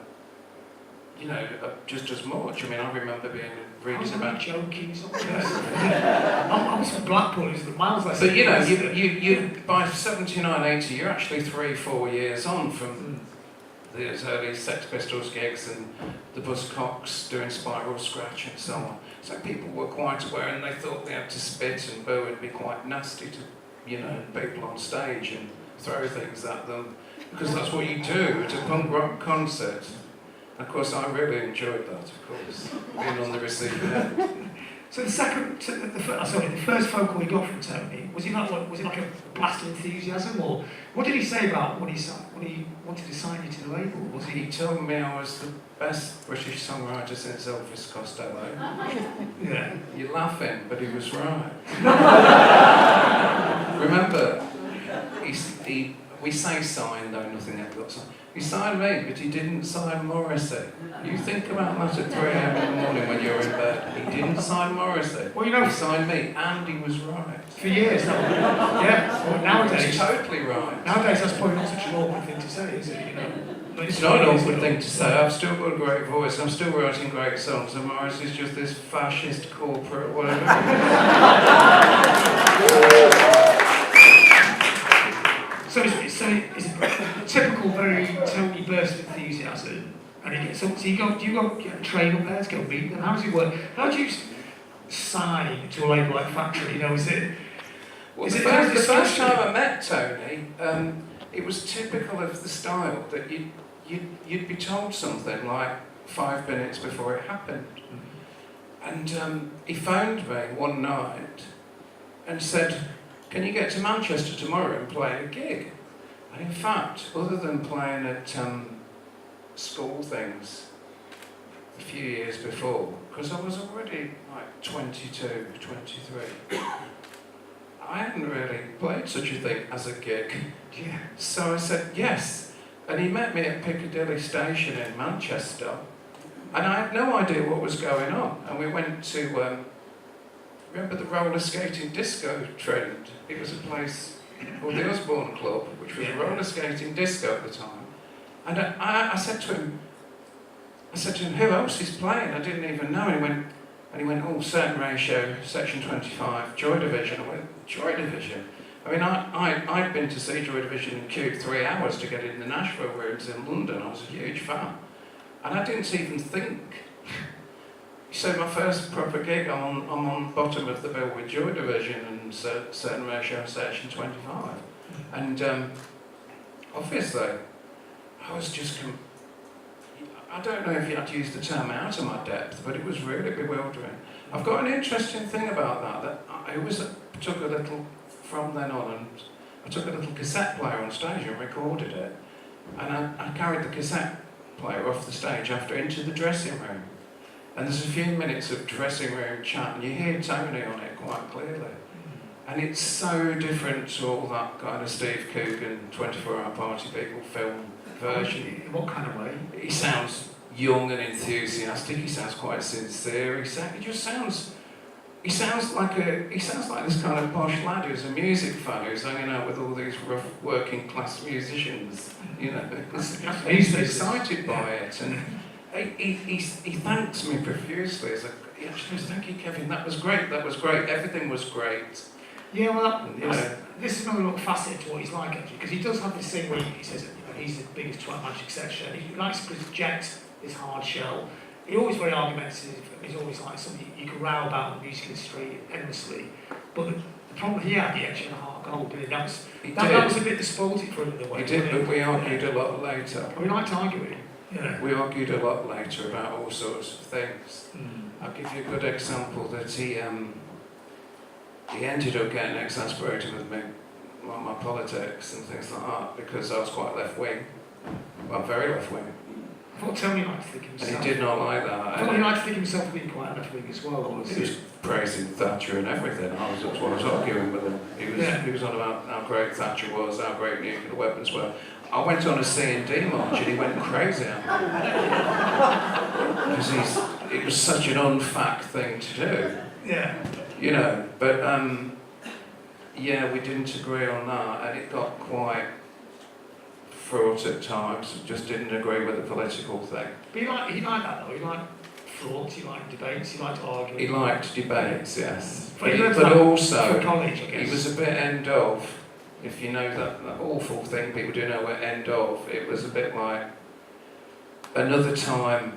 you know, just as much. I mean, I remember being reading about... joking, I was from Blackpool, it was the miles less. But you know, you by 79, 80, you're actually 3-4 years on from those early Sex Pistols gigs and the Buzzcocks doing Spiral Scratch and so on. So people were quite aware, and they thought they had to spit and boo and be quite nasty to, you know, people on stage and throw things at them, because that's what you do at a punk rock concert. Of course, I really enjoyed that, of course, being on the receiving end. So the first phone call he got from Tony, was it like a blast of enthusiasm, or what did he say about when he wanted to sign you to the label? He told me I was the best British songwriter since Elvis Costello. Yeah. You're laughing, but he was right. Remember, We say sign, though nothing ever got signed. He signed me, but he didn't sign Morrissey. You think about that at 3 a.m. in the morning when you're in bed. He didn't sign Morrissey. Well, you know, he signed me, and he was right. for years, yeah. Well, nowadays, He's totally right. nowadays that's probably not such an awkward thing to say, is it? You know, It's not an awkward thing to say. I've still got a great voice. I'm still writing great songs, and Morrissey's just this fascist corporate whatever. So it's a typical, very Tony burst of enthusiasm, and he gets up. So you go, do you go train up there to go meet them? How does it work? How do you sign to a label like Factory? You know, is it? Well, Is the it first time I met Tony, it was typical of the style that you'd be told something like 5 minutes before it happened, and he phoned me one night and said, "Can you get to Manchester tomorrow and play a gig?" And in fact, other than playing at school things a few years before, because I was already like 22, 23, I hadn't really played such a thing as a gig. Yeah. So I said yes, and he met me at Piccadilly Station in Manchester, and I had no idea what was going on, and we went to remember the roller skating disco trend? It was a place called the Osborne Club, which was a roller skating disco at the time. And I said to him, who else is playing? I didn't even know. And he went, oh, certain ratio, section 25, Joy Division. I went, Joy Division? I mean, I'd been to see Joy Division in queue 3 hours to get in the Nashville rooms in London. I was a huge fan. And I didn't even think. So my first proper gig, I'm on the bottom of the bill with Joy Division and certain ratio section 25. And obviously, I was just, I don't know if you had to use the term out of my depth, but it was really bewildering. I've got an interesting thing about that I always took a little, from then on, and I took a little cassette player on stage and recorded it. And I carried the cassette player off the stage after into the dressing room. And there's a few minutes of dressing room chat, and you hear Tony on it quite clearly. And it's so different to all that kind of Steve Coogan 24-hour party people film version. In what kind of way? He sounds young and enthusiastic. He sounds quite sincere. He sounds like this kind of posh lad who's a music fan who's hanging out with all these rough working class musicians. You know, he's excited by it, and he thanks me profusely. He actually says, "Thank you, Kevin. That was great. Everything was great." Yeah, well, this is another little facet to what he's like, actually, because he does have this thing where he says that, he's the biggest 12-man succession. He likes to project his hard shell. He's always very argumentative. He's always like something you can row about in the music industry endlessly. But the problem he had, he actually had a heart of gold, didn't he? That was a bit despotic for him in a way. He did, but we argued a lot later. We liked arguing. Yeah. We argued a lot later about all sorts of things. I'll give you a good example that he ended up getting exasperated with me on my politics and things like that because I was quite left-wing. Well, very left-wing. I thought Tony liked to think himself. And he did not like that. I thought he liked to think himself being quite left-wing as well. He was praising Thatcher and everything. I was arguing with him. He was on about how great Thatcher was, how great nuclear weapons were. I went on a C&D march and he went crazy at me. Because it was such an unfact thing to do. Yeah. You know, but yeah, we didn't agree on that, and it got quite fraught at times. Just didn't agree with the political thing. But he liked that though. He liked fraught. He liked debates. He liked arguing. He liked debates, yes. But also, for college, I guess. he was a bit end of. If you know that awful thing people do know what end of, it was a bit like another time.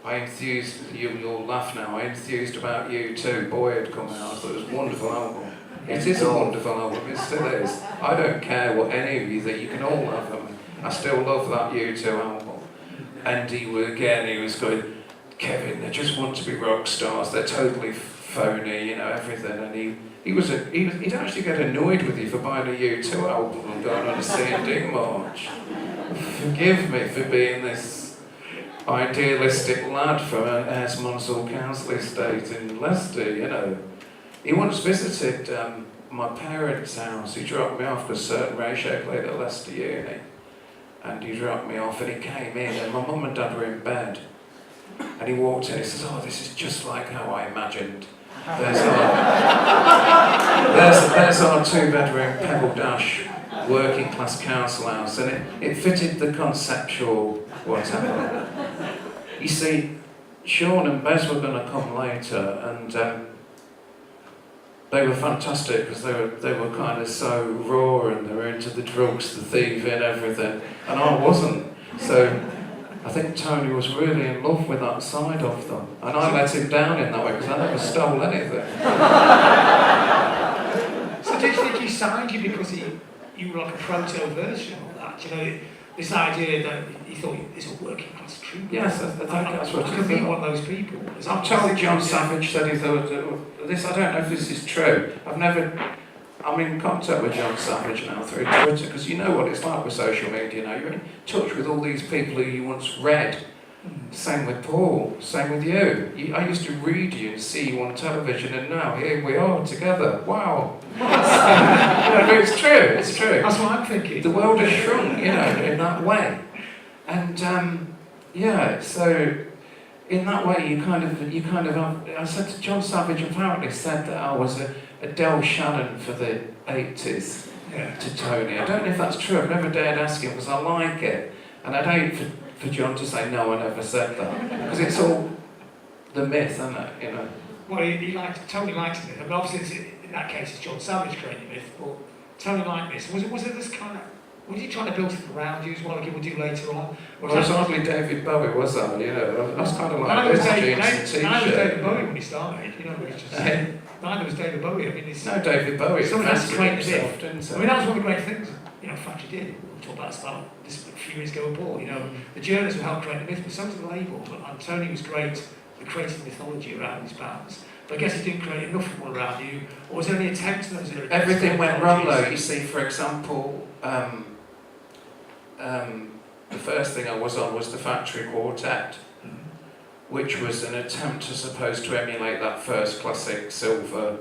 I enthused, you'll laugh now, I enthused about U2, Boy had come out, I thought it was a wonderful album. It is a wonderful album, it still is. I don't care what any of you think, you can all love them. I still love that U2 album. And he was going, Kevin, they just want to be rock stars, they're totally phony, you know, everything. And he'd actually get annoyed with you for buying a U2 album and going on a C&D march. Forgive me for being this idealistic lad from Monsall Council estate in Leicester, you know. He once visited my parents' house. He dropped me off because certain ratio played at Leicester Uni. And he dropped me off and he came in and my mum and dad were in bed. And he walked in and he says, oh, this is just like how I imagined. There's our 2-bedroom Pebble Dash working class council house, and it fitted the conceptual whatever. You see, Sean and Bez were going to come later, and they were fantastic because they were kind of so raw and they were into the drugs, the thieving, everything, and I wasn't. So I think Tony was really in love with that side of them, and I let him down in that way because I never stole anything. So do you think he signed you because you were like a proto version of that? You know, this idea that he thought it's a working class troupe. Yes, I think that's what I he could be thought. one of those people. I'm told John Savage said he thought this. I don't know if this is true. I'm in contact with John Savage now through Twitter because you know what it's like with social media now. You're in touch with all these people who you once read. Same with Paul, same with you. I used to read you and see you on television, and now here we are together. Wow. It's true, it's true. That's what I'm thinking. The world has shrunk, in that way. And so in that way you kind of I said to John Savage apparently said that I was a Del Shannon for the 80s to Tony. I don't know if that's true, I've never dared ask him because I like it. And I'd hate for John to say, no, I never said that. Because it's all the myth, isn't it, Well, Tony likes myth. I mean, obviously, in that case, it's John Savage creating myth, but Tony liked myth. Was it this kind of... Was he trying to build it around you as well, like he would do later on? Well, it's hardly David Bowie, was that? That's kind of like Neither was this jeans and t-shirt. Neither was David Bowie when he started, it's just... Neither was David Bowie, I mean, it's... No, David Bowie. Someone has to create himself, myth. didn't he? I mean, that was one of the great things, Factory did. We talked about this a few minutes ago with Paul, the journalists who helped create the myth, but so did the label, and Tony was great at creating mythology around his bands. But I guess he didn't create enough of one around you, or was there any attempt in those early days? Everything went wrong though, you see, for example, the first thing I was on was the Factory Quartet, which was an attempt, I suppose, to emulate that first classic silver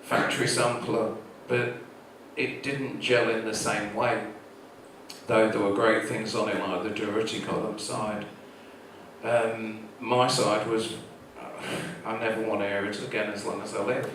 factory sampler, but it didn't gel in the same way, though there were great things on it like the Durity column side. My side was, I never want to hear it again as long as I live.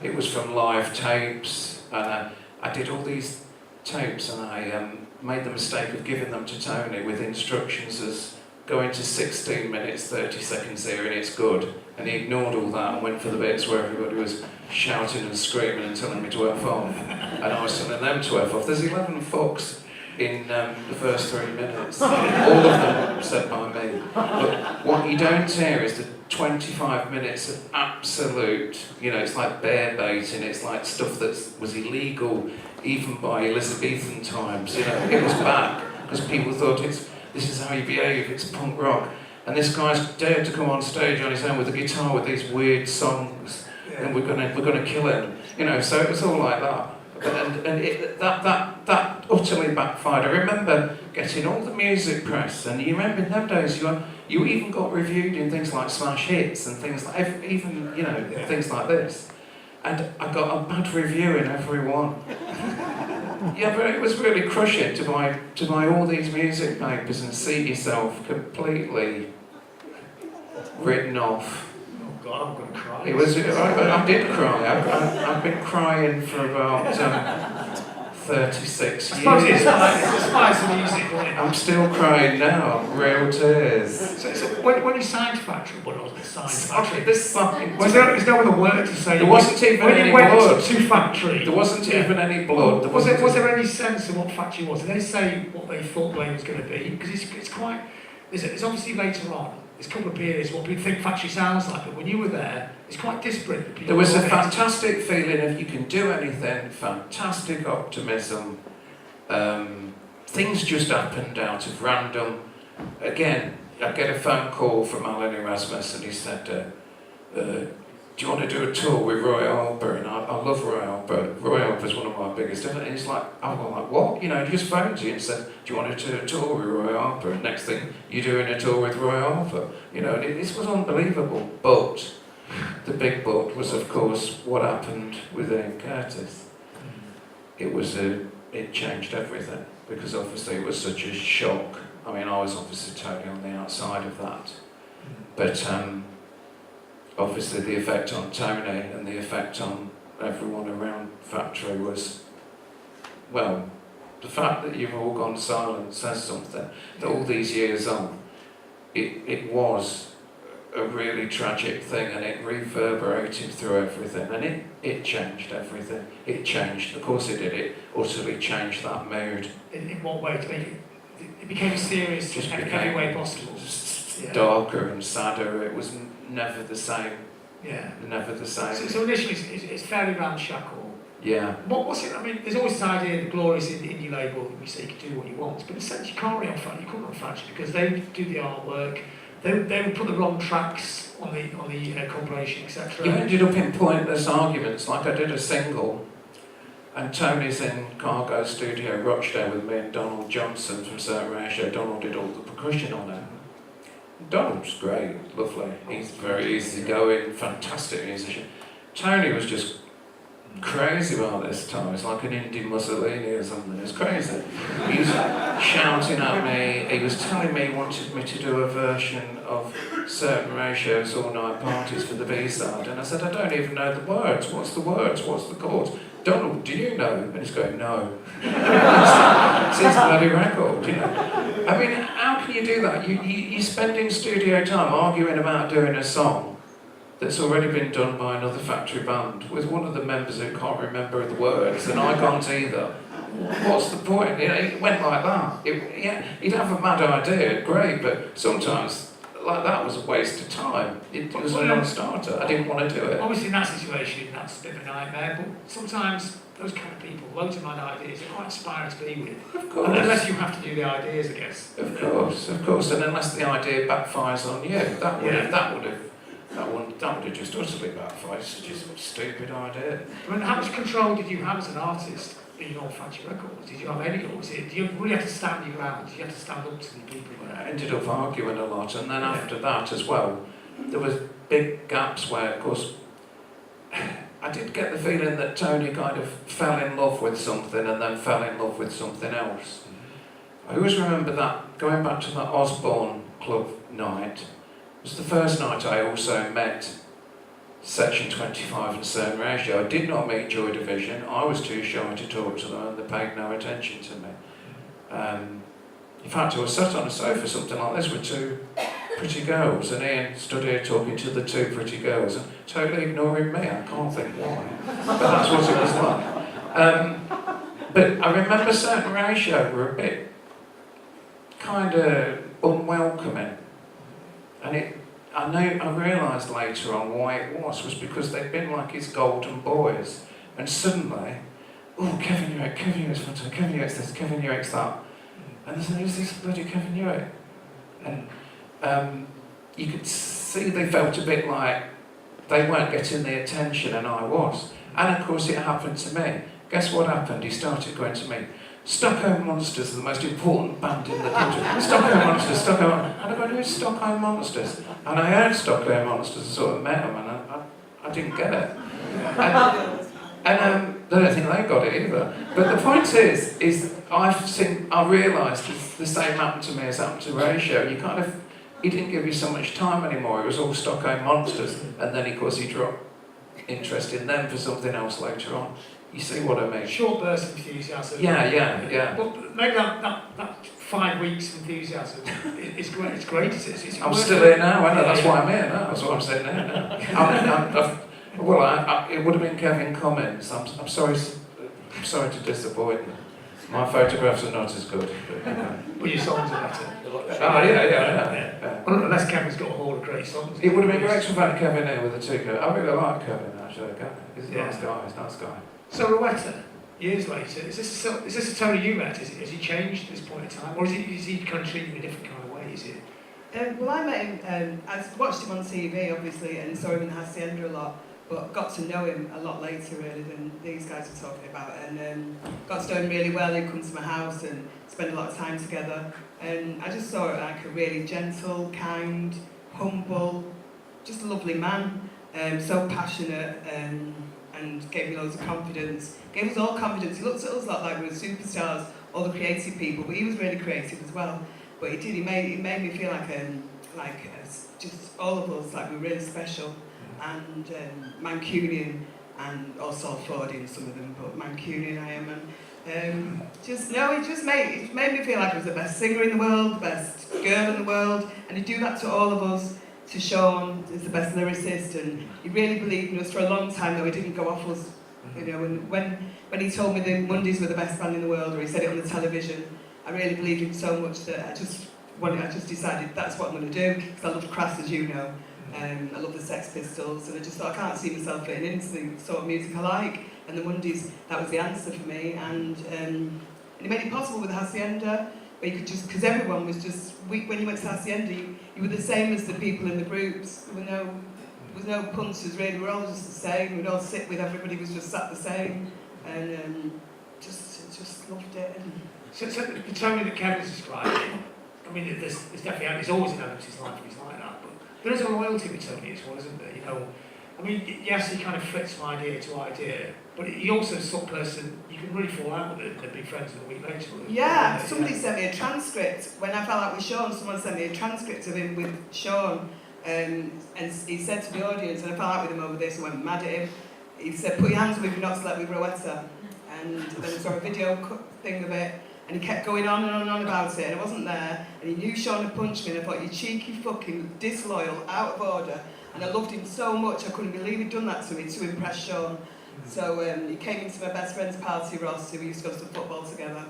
It was from live tapes, and I did all these tapes and I made the mistake of giving them to Tony with instructions as going to 16 minutes, 30 seconds here and it's good. And he ignored all that and went for the bits where everybody was shouting and screaming and telling me to F off. And I was telling them to F off. There's 11 fucks in the first 3 minutes. All of them said by me. But what you don't hear is the 25 minutes of absolute, it's like bear baiting, it's like stuff that was illegal even by Elizabethan times, it was back because people thought this is how you behave, it's punk rock. And this guy's dared to come on stage on his own with a guitar with these weird songs, and we're gonna kill him, so it was all like that. That utterly backfired. I remember getting all the music press, and you remember in them days you even got reviewed in things like Smash Hits and things like things like this. And I got a bad review in every one. Yeah, but it was really crushing to buy all these music papers and see yourself completely written off. Oh God, I'm going to cry. It was. I did cry. I've been crying for about 36 years. I suppose it's spice of music, wasn't it? I'm still crying now. Real tears. So when you signed Factory, what was it? Signed Factory? This song. Was there no other word to say? There wasn't even any blood. To Factory. There wasn't even any blood. Was there any sense of what Factory was? Did they say what they thought Blame was going to be? Because it's quite. It's obviously later on. There's a couple of periods what people think Factory sounds like, but when you were there, it's quite disparate. There was a fantastic feeling of you can do anything, fantastic optimism. Things just happened out of random. Again, I get a phone call from Alan Erasmus and he said, do you want to do a tour with Roy Harper? And I love Roy Harper. Roy Harper's one of my biggest. And he's like, I'm like, what? He just phoned you and said, do you want to do a tour with Roy Harper? And next thing, you're doing a tour with Roy Harper. And this was unbelievable. But the big book was, of course, what happened with Ian Curtis. It changed everything, because obviously it was such a shock. I mean, I was obviously totally on the outside of that. But obviously the effect on Tony and the effect on everyone around Factory was, well, the fact that you've all gone silent says something. That all these years on, it was a really tragic thing, and it reverberated through everything, and it changed everything. It changed, of course it did, it utterly changed that mood. In what way? To make it became serious Just in became every way possible. Darker and sadder. It was never the same. Yeah. Never the same. So initially it's fairly ramshackle. Yeah. What's it? I mean, there's always this idea, the glorious indie label, that we say you can do what you want, but essentially you can't really on Factory, you couldn't on Factory, because they do the artwork, they would put the wrong tracks on the compilation, etc. You ended up in pointless arguments. Like I did a single, and Tony's in Cargo Studio Rochdale with me and Donald Johnson from Certain Ratio. Donald did all the percussion on it. Donald's great, lovely. He's very easygoing, fantastic musician. Tony was just crazy about this time. It's like an indie Mussolini or something. It's crazy. He was shouting at me. He was telling me he wanted me to do a version of Certain Ratios All Night Parties for the B-side. And I said, I don't even know the words. What's the words? What's the chords? Donald, do you know? And he's going, no. It's his bloody record, you know. I mean, how can you do that? You're spending studio time arguing about doing a song that's already been done by another Factory band with one of the members who can't remember the words, and I can't either. What's the point? You know, it went like that. He'd have a mad idea, great, but sometimes like that was a waste of time. It was a non-starter. I didn't want to do it. Obviously in that situation, that's a bit of a nightmare, but sometimes those kind of people, loads of mad ideas, are quite inspiring to be with. Of course. Unless you have to do the ideas, I guess. Of course, and unless the idea backfires on you, that would have just utterly backfired. It's just a stupid idea. I mean, how much control did you have as an artist being on Factory Records? Did you have any, or do you really have to stand your ground? Did you have to stand up to the people? I ended up arguing a lot, and then after that as well, there was big gaps where, of course, I did get the feeling that Tony kind of fell in love with something and then fell in love with something else. I always remember that, going back to that Osborne Club night, it was the first night I also met Section 25 and Certain Ratio. I did not meet Joy Division. I was too shy to talk to them, and they paid no attention to me. In fact, I was sat on a sofa, something like this, with two pretty girls, and Ian stood here talking to the two pretty girls and totally ignoring me. I can't think why, but that's what it was like. But I remember Certain Ratio were a bit kind of unwelcoming, and I realised later on why it was because they'd been like his golden boys, and suddenly, oh, Kevin Hewick's fantastic, Kevin Hewick's this, Kevin Hewick's that. And there's who's this bloody Kevin Hewick? And you could see they felt a bit like they weren't getting the attention, and I was. And of course it happened to me. Guess what happened? He started going to me, Stockholm Monsters are the most important band in the country. Stockholm Monsters, Stockholm Monsters. And I go, who's Stockholm Monsters? And I heard Stockholm Monsters, I sort of met them, and I didn't get it. And I don't think they got it either. But the point is I realised the same happened to me as happened to Ratio. He didn't give you so much time anymore. It was all Stockholm Monsters, and then of course he dropped interest in them for something else later on. You see what I mean? Short burst of enthusiasm. Yeah. But maybe that 5 weeks of enthusiasm is great. It's great. I'm still here now, I know. That's why I'm here now. That's why I'm sitting here now. It would have been Kevin Cummins. I'm sorry to disappoint you. My photographs are not as good. But your songs are better. Yeah. Well, unless Kevin's got a whole of great songs. It would have been great to have had Kevin here with the two girls. I really like Kevin, actually. He's a nice guy. So Rowetta, years later, is this a Tony you met? Has he changed at this point in time? Or is he kind of treated in a different kind of way? Is it? Well, I met him, I watched him on TV, obviously, and saw him in Hacienda a lot, but got to know him a lot later, really, than these guys were talking about, and got to know him really well. He'd come to my house and spend a lot of time together, and I just saw it like a really gentle, kind, humble, just a lovely man. so passionate, and gave me loads of confidence. Gave us all confidence. He looked at us like we were superstars, all the creative people, but he was really creative as well. But he did. He made me feel just all of us, like we were really special. And Mancunian, and also Fordian, some of them, but Mancunian I am. And it made me feel like I was the best singer in the world, the best girl in the world, and he'd do that to all of us. To Sean as the best lyricist, and he really believed in us for a long time, though he didn't go off us. You know, and when he told me the Mondays were the best band in the world, or he said it on the television, I really believed him so much that I just decided that's what I'm going to do, because I love Crass, as you know. I love the Sex Pistols, and I just thought I can't see myself fitting into the sort of music I like, and the Mondays, that was the answer for me, and he made it possible with the Hacienda, where you could just, because everyone was just, when you went to Hacienda, you were the same as the people in the groups. There was no punters really, we were all just the same, we'd all sit with, everybody was just sat the same, and just loved it. So the Tony that Kevin's describing, I mean, there's definitely, there's always an element of his life he's like that, but there is a loyalty with Tony as well, isn't there? You know, I mean, yes, he kind of flits from idea to idea, but he also is the sort of person you can really fall out with and be friends with a week later. Yeah, somebody sent me a transcript. When I fell out with Sean, someone sent me a transcript of him with Sean, and he said to the audience, and I fell out with him over this, and went mad at him, he said, put your hands up if you've not slept with Rowetta. And then I saw a video thing of it, and he kept going on and on and on about it, and I wasn't there, and he knew Sean had punched me, and I thought, you cheeky fucking disloyal, out of order. And I loved him so much, I couldn't believe he'd done that to me to impress Sean. So he came into my best friend's party, Ross, who we used to go to football together,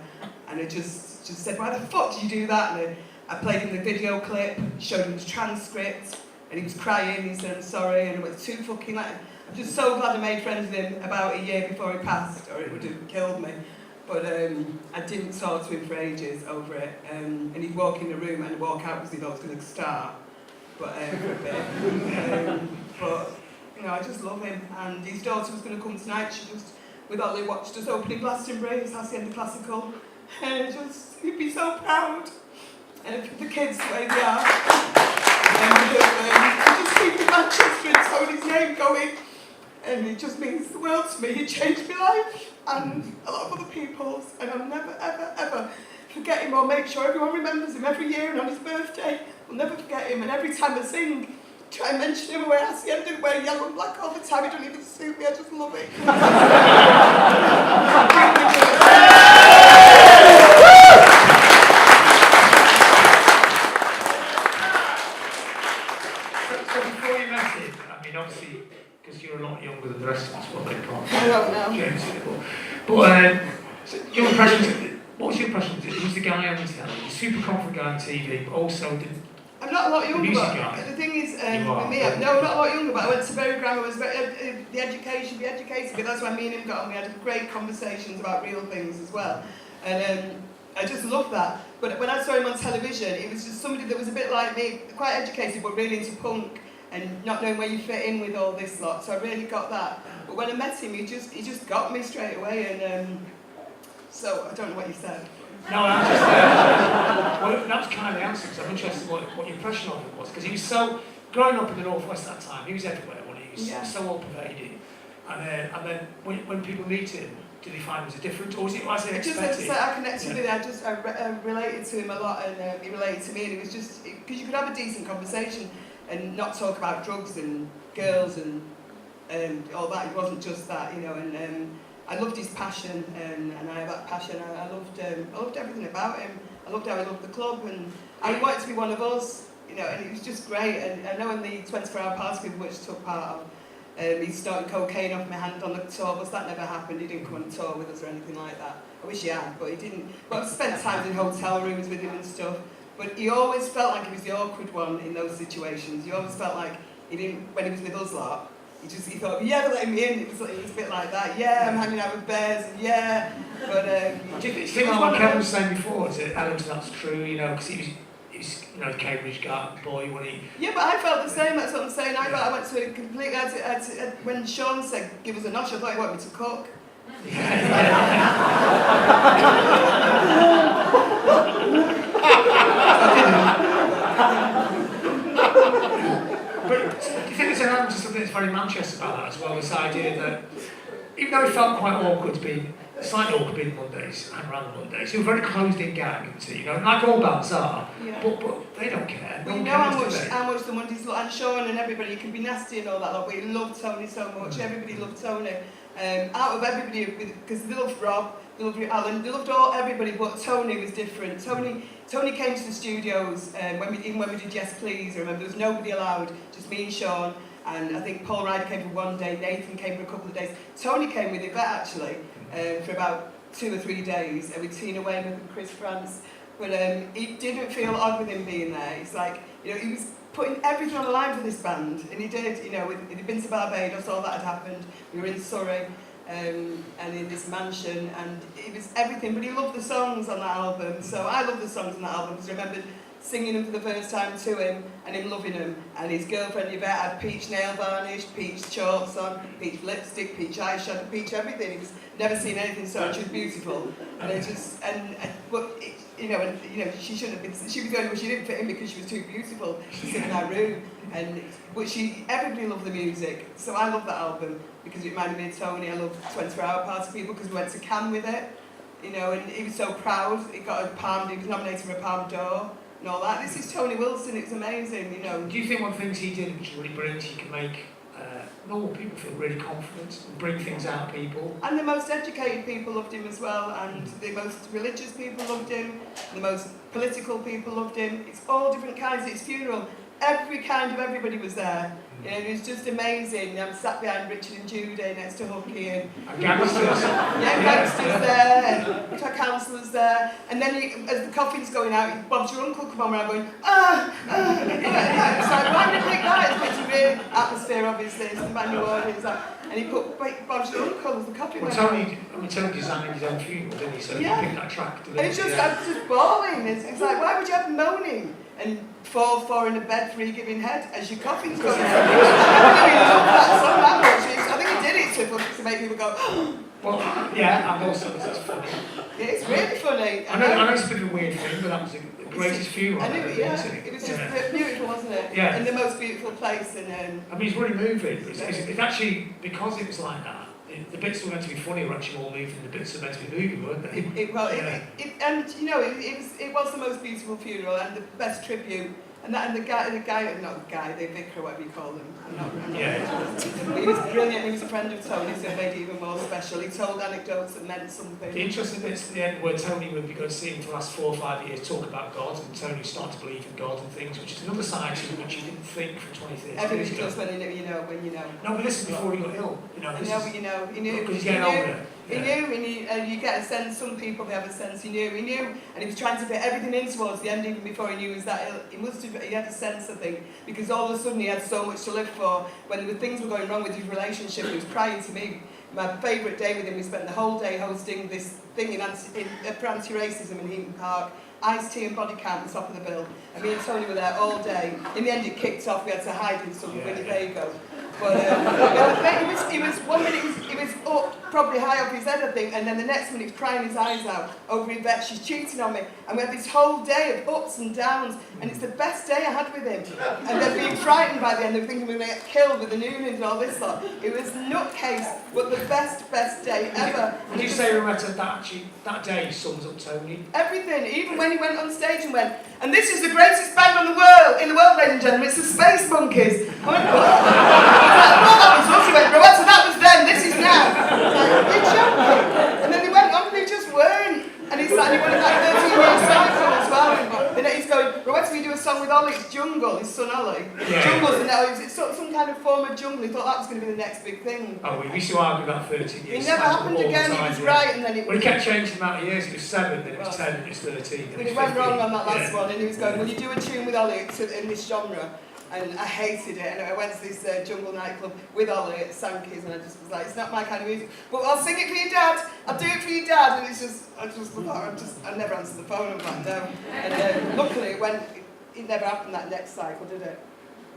and I just said, why the fuck did you do that? And I played him the video clip, showed him the transcript, and he was crying, he said, I'm sorry, and it was too fucking like, I'm just so glad I made friends with him about a year before he passed, or it would have killed me. But I didn't talk to him for ages over it, and he'd walk in the room and walk out because he thought it was going to start. But for a bit. But you know, I just love him. And his daughter was going to come tonight. With Ollie watched us opening Glastonbury, his Hacienda Classical, and he'd be so proud. And the kids, the way they are, and just keeping Manchester and Tony's name going, and it just means the world to me. He changed my life and a lot of other people's, and I'll never, ever, ever forget him or make sure everyone remembers him every year and on his birthday. I'll never forget him, and every time I sing, try and mention him, wear Hacienda, wear yellow and black all the time. It don't even suit me, I just love it. So before you met him, I mean, obviously, because you're a lot younger than the rest of us, well, they can't. I don't know. But so your impression, what was your impression? He was the guy on the telly, super confident guy on TV, but also I'm not a lot younger, but the thing is, with me, no, I'm not a lot younger, but I went to Berry Grammar, was the education, be educated, but that's why me and him got on. We had great conversations about real things as well, and I just loved that. But when I saw him on television, it was just somebody that was a bit like me, quite educated, but really into punk, and not knowing where you fit in with all this lot, so I really got that. But when I met him, he just got me straight away, and so I don't know what you said. no, I'm just, well, that was kind of the answer, because I'm interested in what your impression of him was, because he was so, growing up in the Northwest at that time, he was everywhere, wasn't he? He was so all-pervading, and then when people meet him, did he find him as a different, or was it as they expected? I connected with him, I related to him a lot, and he related to me, and it was just, because you could have a decent conversation, and not talk about drugs and girls and all that. It wasn't just that, you know, and I loved his passion, and I have that passion. I loved everything about him. I loved how he loved the club, and I wanted to be one of us, you know, and it was just great. And I know in the 24-hour party with which took part of, he started cocaine off my hand on the tour bus. That never happened. He didn't come on tour with us or anything like that. I wish he had, but he didn't. But I've spent time in hotel rooms with him and stuff. But he always felt like he was the awkward one in those situations. He always felt like he didn't, when he was with us lot, he thought, yeah, let me in. It was a bit like that. Yeah, I'm hanging out with bears, and yeah. But do you think what Kevin was saying before, is it element that's true, you know, because he was you know, Cambridge boy when he... Yeah, but I felt the same, that's what I'm saying. I went to a completely, when Sean said, give us a nosh, I thought he wanted me to cook. But do you think there's an element to something that's very Manchester about that as well, this idea that, even though it felt quite awkward to be, slightly awkward being Mondays, and around the Mondays, it was a very closed-in gang, you know, like all bands are, Yeah. but they don't care. Well, No you one know cares, do they? how much the Mondays look, and Sean and everybody, you can be nasty and all that lot, but you love Tony so much, everybody loved Tony. Out of everybody, because they loved Rob, they loved Alan, they loved everybody, but Tony was different. Tony came to the studios, when we did Yes Please, I remember there was nobody allowed, just me and Sean, and I think Paul Ryder came for one day, Nathan came for a couple of days. Tony came with Yvette actually, for about 2 or 3 days, and with Tina Weymouth and Chris France, but it didn't feel odd with him being there. It's like, you know, he was putting everything on the line for this band, and he did, you know, he'd been to Barbados, all that had happened, we were in Surrey, and in this mansion, and it was everything, but he loved the songs on that album, so I love the songs on that album, because I remember singing them for the first time to him, and him loving them, and his girlfriend Yvette had peach nail varnish, peach chalks on, peach lipstick, peach eyeshadow, peach everything. He was never seen anything so much. She was beautiful, and it just, but it, you know, she shouldn't have been. She was the only one. She didn't fit in because she was too beautiful to sit in that room, but everybody loved the music. So I love that album because it reminded me of Tony. I love 24-Hour Party People because we went to Cannes with it, you know, and he was so proud. He got a Palme. He was nominated for a Palme d'Or. And all that. This is Tony Wilson, it was amazing, you know. Do you think one of the things he did which really brilliant, he can make normal people feel really confident and bring things out of people? And the most educated people loved him as well, and the most religious people loved him, and the most political people loved him. It's all different kinds at his funeral. Every kind of everybody was there. You know, it was just amazing. I'm sat behind Richard and Judy next to Hookie and gangsters. Yeah, gangsters there, and our councillors there. And then as the coffin's going out, Bob's your uncle come on around going, It's like, why did you pick that? It's a real atmosphere, obviously. It's the man New Orleans. And he put Bob's your uncle as the coffin went out. Tony designed his own funeral, didn't he? So Yeah. he picked that track. And it's just, I was just bawling. It's like, why would you have moaning? And 4 in a bed, 3 giving head as your coffin's going out. I think he did it to make people go, Well, yeah, and also it's funny. Yeah, it's really funny. I know it's a bit of a weird thing, but that was the greatest funeral. I knew it, yeah. Wasn't it? It was just beautiful, wasn't it? Yeah. In the most beautiful place. And I mean, it's really moving. It's actually, because it was like that, the bits that were meant to be funny were actually more moving than the bits that were meant to be moving, weren't they? And you know, it was the most beautiful funeral and the best tribute. And the vicar, whatever you call them. He was brilliant. He was a friend of Tony's, so it made it even more special. He told anecdotes that meant something. The interesting bit's at the end where Tony would be going to see him for the last 4 or 5 years talk about God, and Tony started to believe in God and things, which is another side to him which you didn't think from 20, 30 years ago. Everybody does when you know. No, but this is before he got ill. You know, He knew. Because he's getting older. He knew, and you get a sense, some people, they have a sense, he knew, and he was trying to fit everything in towards the end, even before he knew he was that ill. He had a sense, I think, because all of a sudden he had so much to live for. When things were going wrong with his relationship, he was crying to me. My favourite day with him, we spent the whole day hosting this thing for anti-racism in Heaton Park. Iced tea and body count on top of the bill. And me and Tony were there all day. In the end, it kicked off. We had to hide in some Winnebago. But he was 1 minute he was up, probably high up his head, I think, and then the next minute he was crying his eyes out over Yvette. She's cheating on me, and we had this whole day of ups and downs, and it's the best day I had with him. And they're being frightened by the end. They're thinking we're going to get killed with the Noonans and all this lot. It was nutcase, but the best day ever. Would you say, Rowetta, that day sums up Tony? Everything, even when he went on stage and went, and this is the greatest band in the world, ladies and gentlemen, it's the Space Monkeys. I went, what? That was us. He went, Rowetta, that was then, this is now. Like, you're joking. And then he went on and they just weren't. And he's like, he wanted that 13-year cycle as well. And then he's going, Rowetta, we do a song with Ollie, it's Jungle, his son Ollie. Yeah. Jungle's it's some kind of form of jungle. He thought that was going to be the next big thing. Oh, we used to argue about 13 years. It never happened again, it was right, and then it Well, he kept changing the amount of years. It was 7, then it was 10, then it was 13. But he went wrong on that last one, and he was going, will you do a tune with Ollie in this genre? And I hated it, and I went to this jungle nightclub with Ollie at Sankey's, and I just was like, it's not my kind of music, but I'll sing it for your dad, I'll do it for your dad, and I never answered the phone, I'm like, no. And luckily it never happened that next cycle, did it?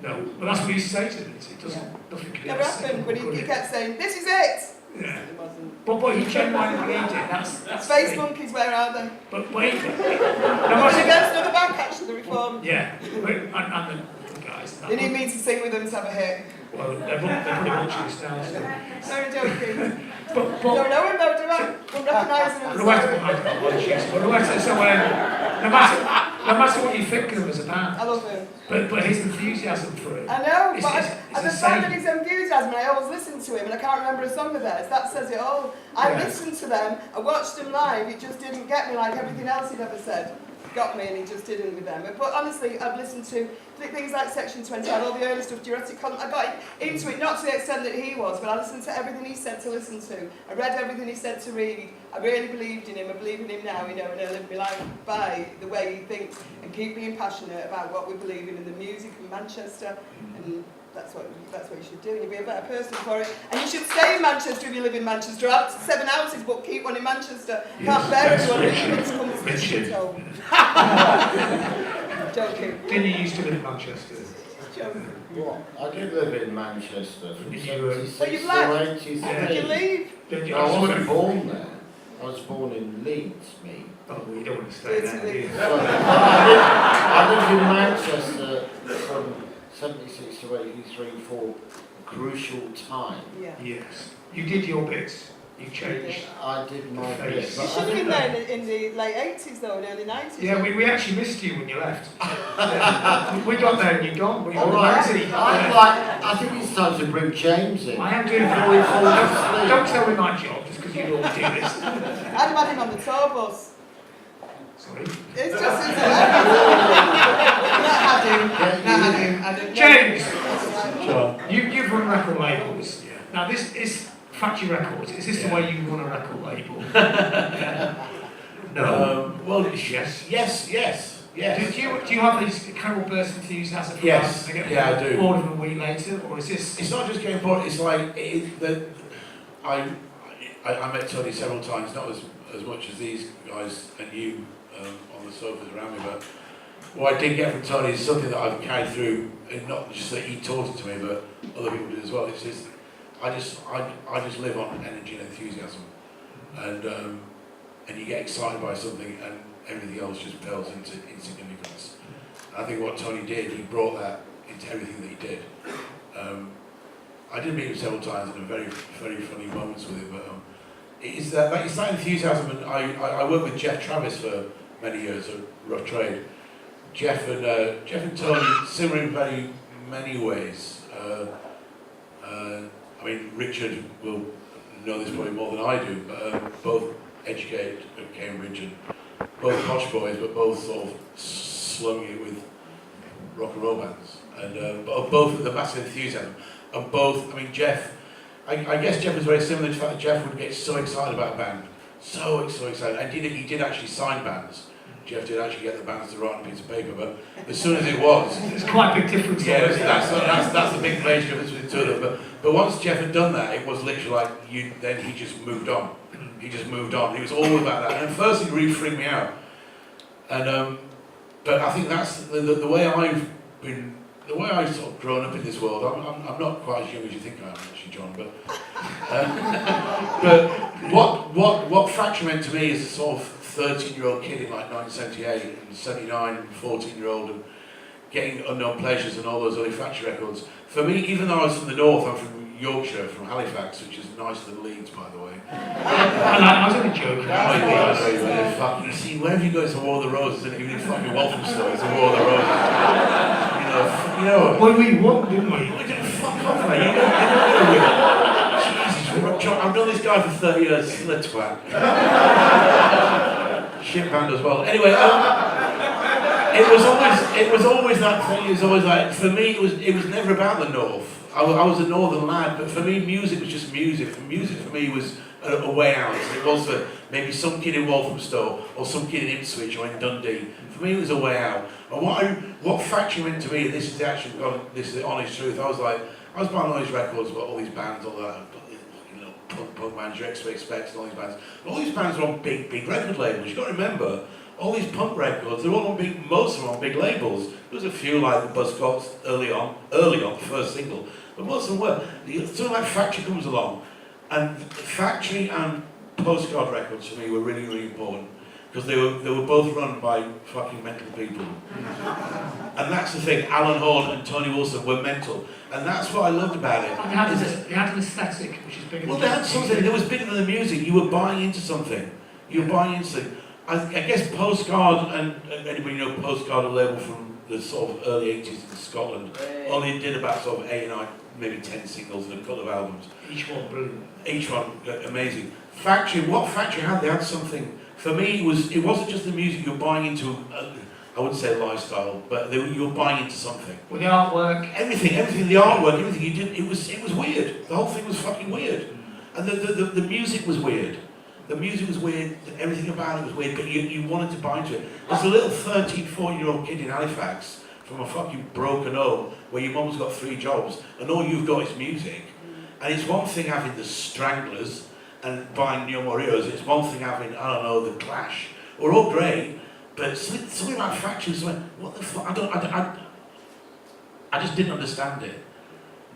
No, but that's what he used to say to him, it doesn't, nothing could be Never happened, but he kept saying, this is it! Yeah. It wasn't. But he genuinely believed it, that's Space Monkeys, where are they? But wait, I was against another back, actually, the reform. yeah, and the guys. They need me to sing with them to have a hit. Well, they're pretty much this now, so. Sorry, joking. But, Don't know him though, do I? Don't recognise him. Rowetta, I've got one cheese, but Rowetta, so no matter what you think of him as a band, I love him. but his enthusiasm for it. I know, It's- but it's I just insane. find his enthusiasm, and I always listen to him, and I can't remember a song of theirs. That says it all. I Yeah. listened to them, I watched them live, it just didn't get me like everything else he'd ever said. Got me, and he just didn't with them. But honestly, I've listened to things like Section 20, and all the early stuff, Jurassic Column. I got into it, not to the extent that he was, but I listened to everything he said to listen to. I read everything he said to read. I really believed in him. I believe in him now, you know, and I live my life by the way he thinks, and keep being passionate about what we believe in the music in Manchester, and that's what you should do. You'll be a better person for it. And you should stay in Manchester if you live in Manchester. Have 7 houses, but keep one in Manchester. Can't bear everyone who comes to home. Joking. Didn't you used to live in Manchester? Joking. What? I did live in Manchester from Did you, 76 But you've to left. 83. Did you leave? Didn't you? I wasn't born there. I was born in Leeds, me. Oh, well, you don't want to stay there, do you? I lived in Manchester from 76 to 83 for a crucial time. Yeah. Yes. You did your bits. You changed. I did my bit. Face. You but should I have been didn't there in the late 80s though, and early 90s. Yeah, we actually missed you when you left. Yeah. We got there and you're gone. We All were right. busy. I think it's time to bring James in. I am doing Before he falls asleep. Don't tell me my job just because you all do this. I'd have had him on the tour bus. Sorry. It's just not had him. I don't know. James! Sure. You've run record labels. Now this is Factory Records. Is this the way you run a record label? No. Well, Yes. yes. Do you have these incredible burst of enthusiasm? Yes. Yeah, I do. Bored of them a week later, or is this? It's not just getting bored. It's like I met Tony several times, not as much as these guys and you on the sofas around me, but what I did get from Tony is something that I've carried through, and not just that he taught it to me, but other people did as well. It's just I just live on energy and enthusiasm, and you get excited by something, and everything else just pales into insignificance. And I think what Tony did, he brought that into everything that he did. I did meet him several times and have very funny moments with him, but it's that enthusiasm. And I worked with Jeff Travis for many years at Rough Trade. Jeff and Tony similar in very many ways. I mean, Richard will know this probably more than I do, but both educated at Cambridge and both posh boys, but both sort of slung it with rock and roll bands, and both with a massive enthusiasm. And both, I mean, Jeff, I guess Jeff was very similar to the fact that Jeff would get so excited about a band, so excited, and he did actually sign bands. Jeff did actually get the bands to write on a piece of paper, but as soon as it was, It's quite a big difference. yeah, that's the big major difference between the two of them. But once Jeff had done that, it was literally like then he just moved on. He just moved on. He was all about that. And at first, it really freaked me out. And but I think that's the way I've been. The way I've sort of grown up in this world, I'm not quite as young as you think I am, actually, John. But what Fracture meant to me is a sort of 13-year-old kid in like 1978 and 79 and 14-year-old and getting Unknown Pleasures and all those early Fracture records. For me, even though I was from the north, I'm from Yorkshire, from Halifax, which is nicer than Leeds, by the way. I was only joking. You see, wherever you go, it's a War of the Roses, and even in fucking Walthamstow, it's a War of the Roses. You know. Well, we won, didn't we? Fuck off, mate. You know. Jesus, John, I've known this guy for 30 years. Still a twat. Shit band as well. Anyway, it was always that thing. It was always like, for me, it was never about the north. I was a northern lad, but for me, music was just music. And music for me was a way out. It was for maybe some kid in Walthamstow or some kid in Ipswich or in Dundee. For me, it was a way out. And what Factory meant to me, and this is the honest truth. I was buying all these records, but all these bands, all that, you know, punk bands, you expect, and all these bands. And all these bands are on big record labels. You got to remember, all these punk records, they're all on most of them on big labels. There was a few like the Buzzcocks early on, the first single, but most of them were. Something like Factory comes along, and Factory and Postcard records for me were really important. because they were both run by fucking mental people. And that's the thing, Alan Horn and Tony Wilson were mental. And that's what I loved about it. And they had an aesthetic which is bigger Well, than they had something that was bigger than the music. You were buying into something. You were buying into something. I guess Postcard, and anybody know Postcard, a label from the sort of early 80s in Scotland, only did about sort of 8 or 9, maybe 10 singles and a couple of albums. each one brilliant. Each one amazing. Factory, what Factory had, they had something. For me, it wasn't just the music. You were buying into, I wouldn't say a lifestyle, but you were buying into something. Well, the artwork, Everything, the artwork, everything you did, it was weird. The whole thing was fucking weird. And the music was weird. The music was weird, everything about it was weird, but you wanted to buy into it. There's a little 13, 14-year-old kid in Halifax from a fucking broken home where your mum's got 3 jobs and all you've got is music. And it's one thing having the Stranglers and buying No More Heroes, it's one thing having, I don't know, the Clash. We're all great, but something like Factory, what the fuck, I just didn't understand it.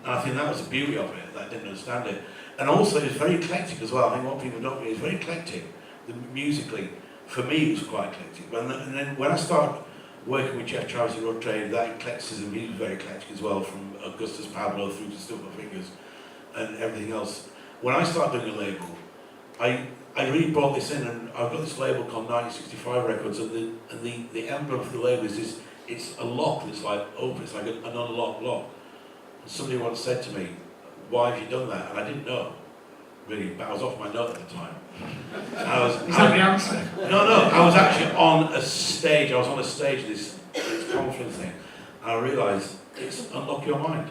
And I think that was the beauty of it, that I didn't understand it. And also it was very eclectic as well. I think what people don't know, it was very eclectic. Musically, for me it was quite eclectic. And then when I started working with Jeff Travis and Rob Trade, that eclecticism, he was very eclectic as well, from Augustus Pablo through to Still My Fingers and everything else. When I started doing a label, I really brought this in, and I've got this label called 1965 Records, and the emblem for the label is this, it's a lock that's like open, it's like an unlocked lock. And somebody once said to me, why have you done that? And I didn't know, really, but I was off my nut at the time. And is that the answer? No, I was actually on a stage, this conference thing, and I realised it's unlock your mind.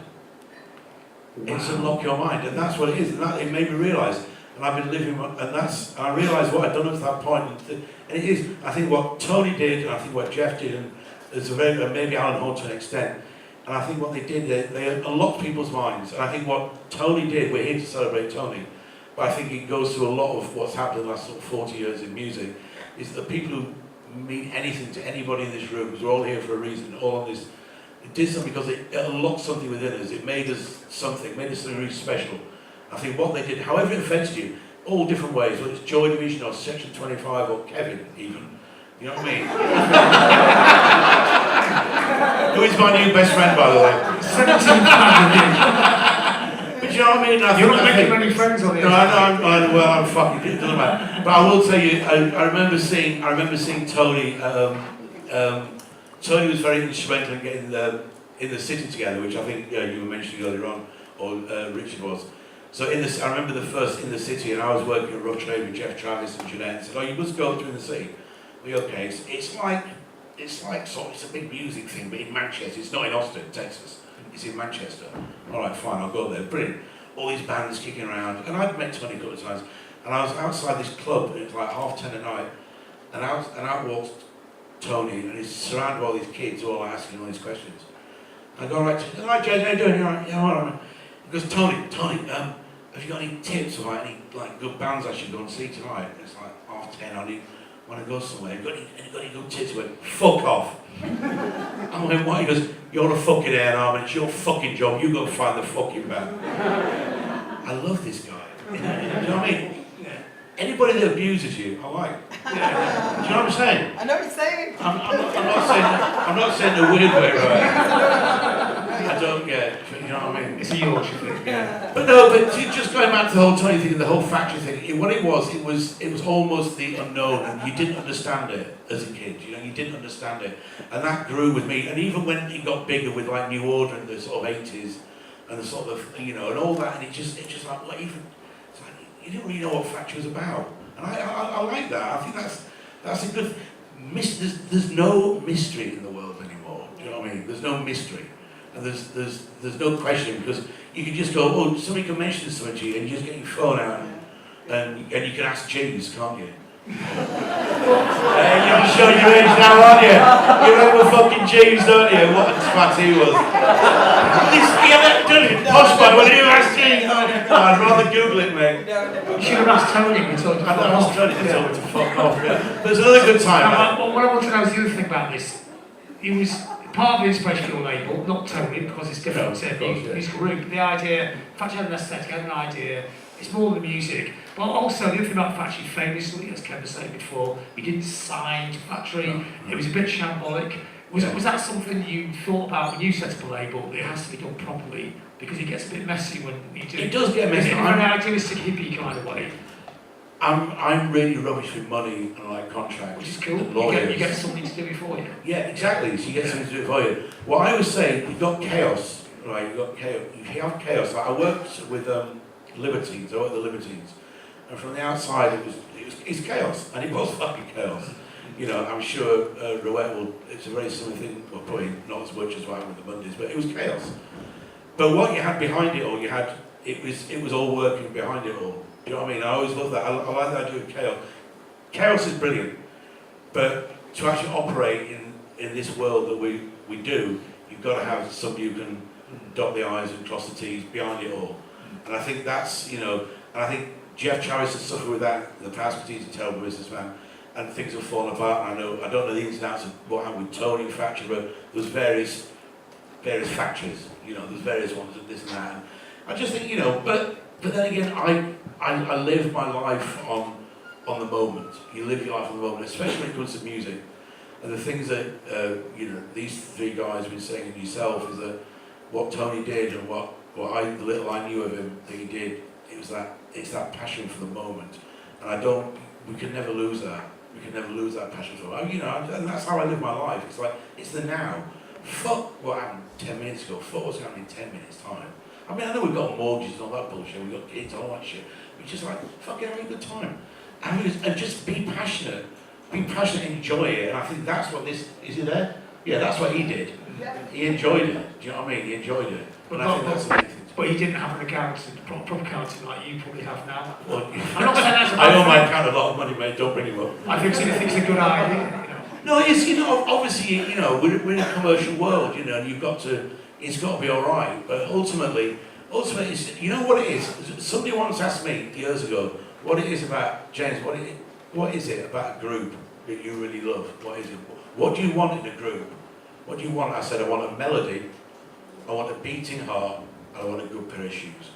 Wow. It's unlock your mind, and that's what it is, and that, it made me realise, and I've been living, and I realised what I'd done up to that point, and it is, I think what Tony did, and I think what Jeff did, and there's maybe Alan Horn to an extent, and I think what they did, they unlocked people's minds. And I think what Tony did, we're here to celebrate Tony, but I think it goes through a lot of what's happened in the last sort of 40 years in music, is that people who mean anything to anybody in this room, because we're all here for a reason, all on this, it did something because it unlocked something within us. It made us something really special. I think what they did, however it affects you, all different ways, whether it's Joy Division or Section 25 or Kevin even, you know what I mean? Who is my new best friend, by the way? 17 But you know what I mean? You're not making many friends on the No, I'm fucking, it doesn't matter. But I will tell you, I remember seeing Tony. Tony was very instrumental in getting in the city together, which I think you were mentioning earlier on, or Richard was. So I remember the first in the city, and I was working at Rough Trade with Jeff Travis and Jeanette, and said, "Oh, you must go to in the city." We okay. It's a big music thing, but in Manchester. It's not in Austin, Texas. It's in Manchester. All right, fine, I'll go there. Brilliant. All these bands kicking around, and I'd met Tony a couple of times, and I was outside this club. It was like 10:30 at night, and out walked Tony, and he's surrounded by all these kids all asking all these questions. I go, all right, Jason, how you doing? You all right? Yeah, all right. He goes, Tony, have you got any tips or any good bands I should go and see tonight? And it's like 10:30. I want to go somewhere. Have you got any good tips? He went, fuck off. I went, what? He goes, you're a fucking A&R, it's your fucking job. You go find the fucking band. I love this guy. You know what I mean? Anybody that abuses you, I like. Do you know what I'm saying? I know what you're saying. I'm not saying the weird way, right? I don't get it, you know what I mean? It's a Yorkshire thing, yeah. But just going back to the whole Tony thing and the whole Factory thing, it was almost the unknown, and you didn't understand it as a kid, you didn't understand it. And that grew with me, and even when it got bigger with like New Order in the sort of 80s, and the sort of, and all that, and it just like, what even, it's like, you didn't really know what Factory was about. And I like that. I think that's a good, there's no mystery in the world anymore, do you know what I mean? There's no mystery. And there's no question, because you can just go, oh, somebody can mention something to you, and you just get your phone out, and you can ask James, can't you? You're showing your age now, aren't you? You remember fucking James, don't you? What a twat he was. You haven't done it, posh man, when you asked James? I'd rather Google it, mate. You should have asked Tony to tell I'd asked Tony to tell me to fuck off, yeah. But it's another good time, what I want to know is the other thing about this. He was part of the inspiration for your label, not Tony, because it's different to his group. The idea, in fact, he had an aesthetic, he had an idea, it's more than the music. But also, the other thing about Factory, famously, as Kevin was saying before, he didn't sign to Factory. It was a bit shambolic. Was that something you thought about when you set up a label, that it has to be done properly? Because it gets a bit messy when you do it. It does get messy. In an idealistic hippie kind of way. I'm really rubbish with money and like contracts. Which is cool. And lawyers. You get something to do it for you. Yeah, exactly. So you get something to do it for you. What I was saying, you've got chaos, right? You've got chaos. If you have chaos, like I worked with Libertines. I worked with the Libertines, and from the outside, it's chaos, and it was fucking chaos. You know, I'm sure Rowetta will. It's a very similar thing. Well, probably not as much as what happened with the Mondays, but it was chaos. But what you had behind it all, it was all working behind it all. Do you know what I mean? I always love that. I like that idea of chaos. Chaos is brilliant, but to actually operate in this world that we do, you've got to have somebody who can dot the I's and cross the T's behind it all. And I think that's, and I think Jeff Travis has suffered with that in the past because he's a terrible businessman, and things have fallen apart. And I don't know the ins and outs of what happened with Tony Factory, but there's various factories, there's various ones and this and that. And I just think, but then again, I live my life on the moment. You live your life on the moment, especially when it comes to music. And the things that these three guys have been saying, and yourself, is that what Tony did and what the little I knew of him that he did, it's that passion for the moment. And we can never lose that. We can never lose that passion for it. And that's how I live my life. It's like, it's the now. Fuck what happened 10 minutes ago. Fuck what's happening in 10 minutes time. I mean, I know we've got mortgages and all that bullshit, we've got kids and all that shit. We're just like, fucking having a good time. And just be passionate. Be passionate, enjoy it. And I think that's what is he there? Yeah, that's what he did. He enjoyed it. Do you know what I mean? He enjoyed it. And I think that's the main thing. But he didn't have an accountant, proper accountant like you probably have now. Well, I'm not saying that's a I bad owe my thing. account a lot of money, mate. Don't bring him up. I think it's a good idea. No, it's, obviously, we're in a commercial world, and it's got to be all right. But ultimately, it's, you know what it is? Somebody once asked me years ago, what it is about, James, what is it about a group that you really love? What is it? What do you want in a group? What do you want? I said, I want a melody, I want a beating heart, and I want a good pair of shoes.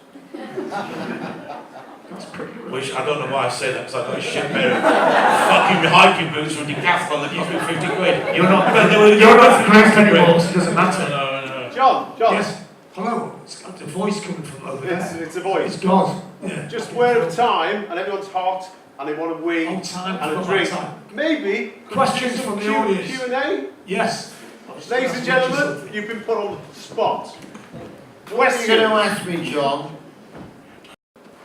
Which I don't know why I say that, because I've got a shit pair of fucking hiking boots from Decathlon that cost me 50 quid. You're not cracked anymore, so it doesn't matter. No. John. Yes. Hello. It's got a voice coming from over there. It's a voice. It's God. Yeah. Just aware of time, and everyone's hot, and they want a wee Oh, time. and a Forgot drink. time. Maybe Questions from the audience. Q&A. Yes. Ladies and gentlemen, you've been put on the spot. What are you Question. going to ask me, John?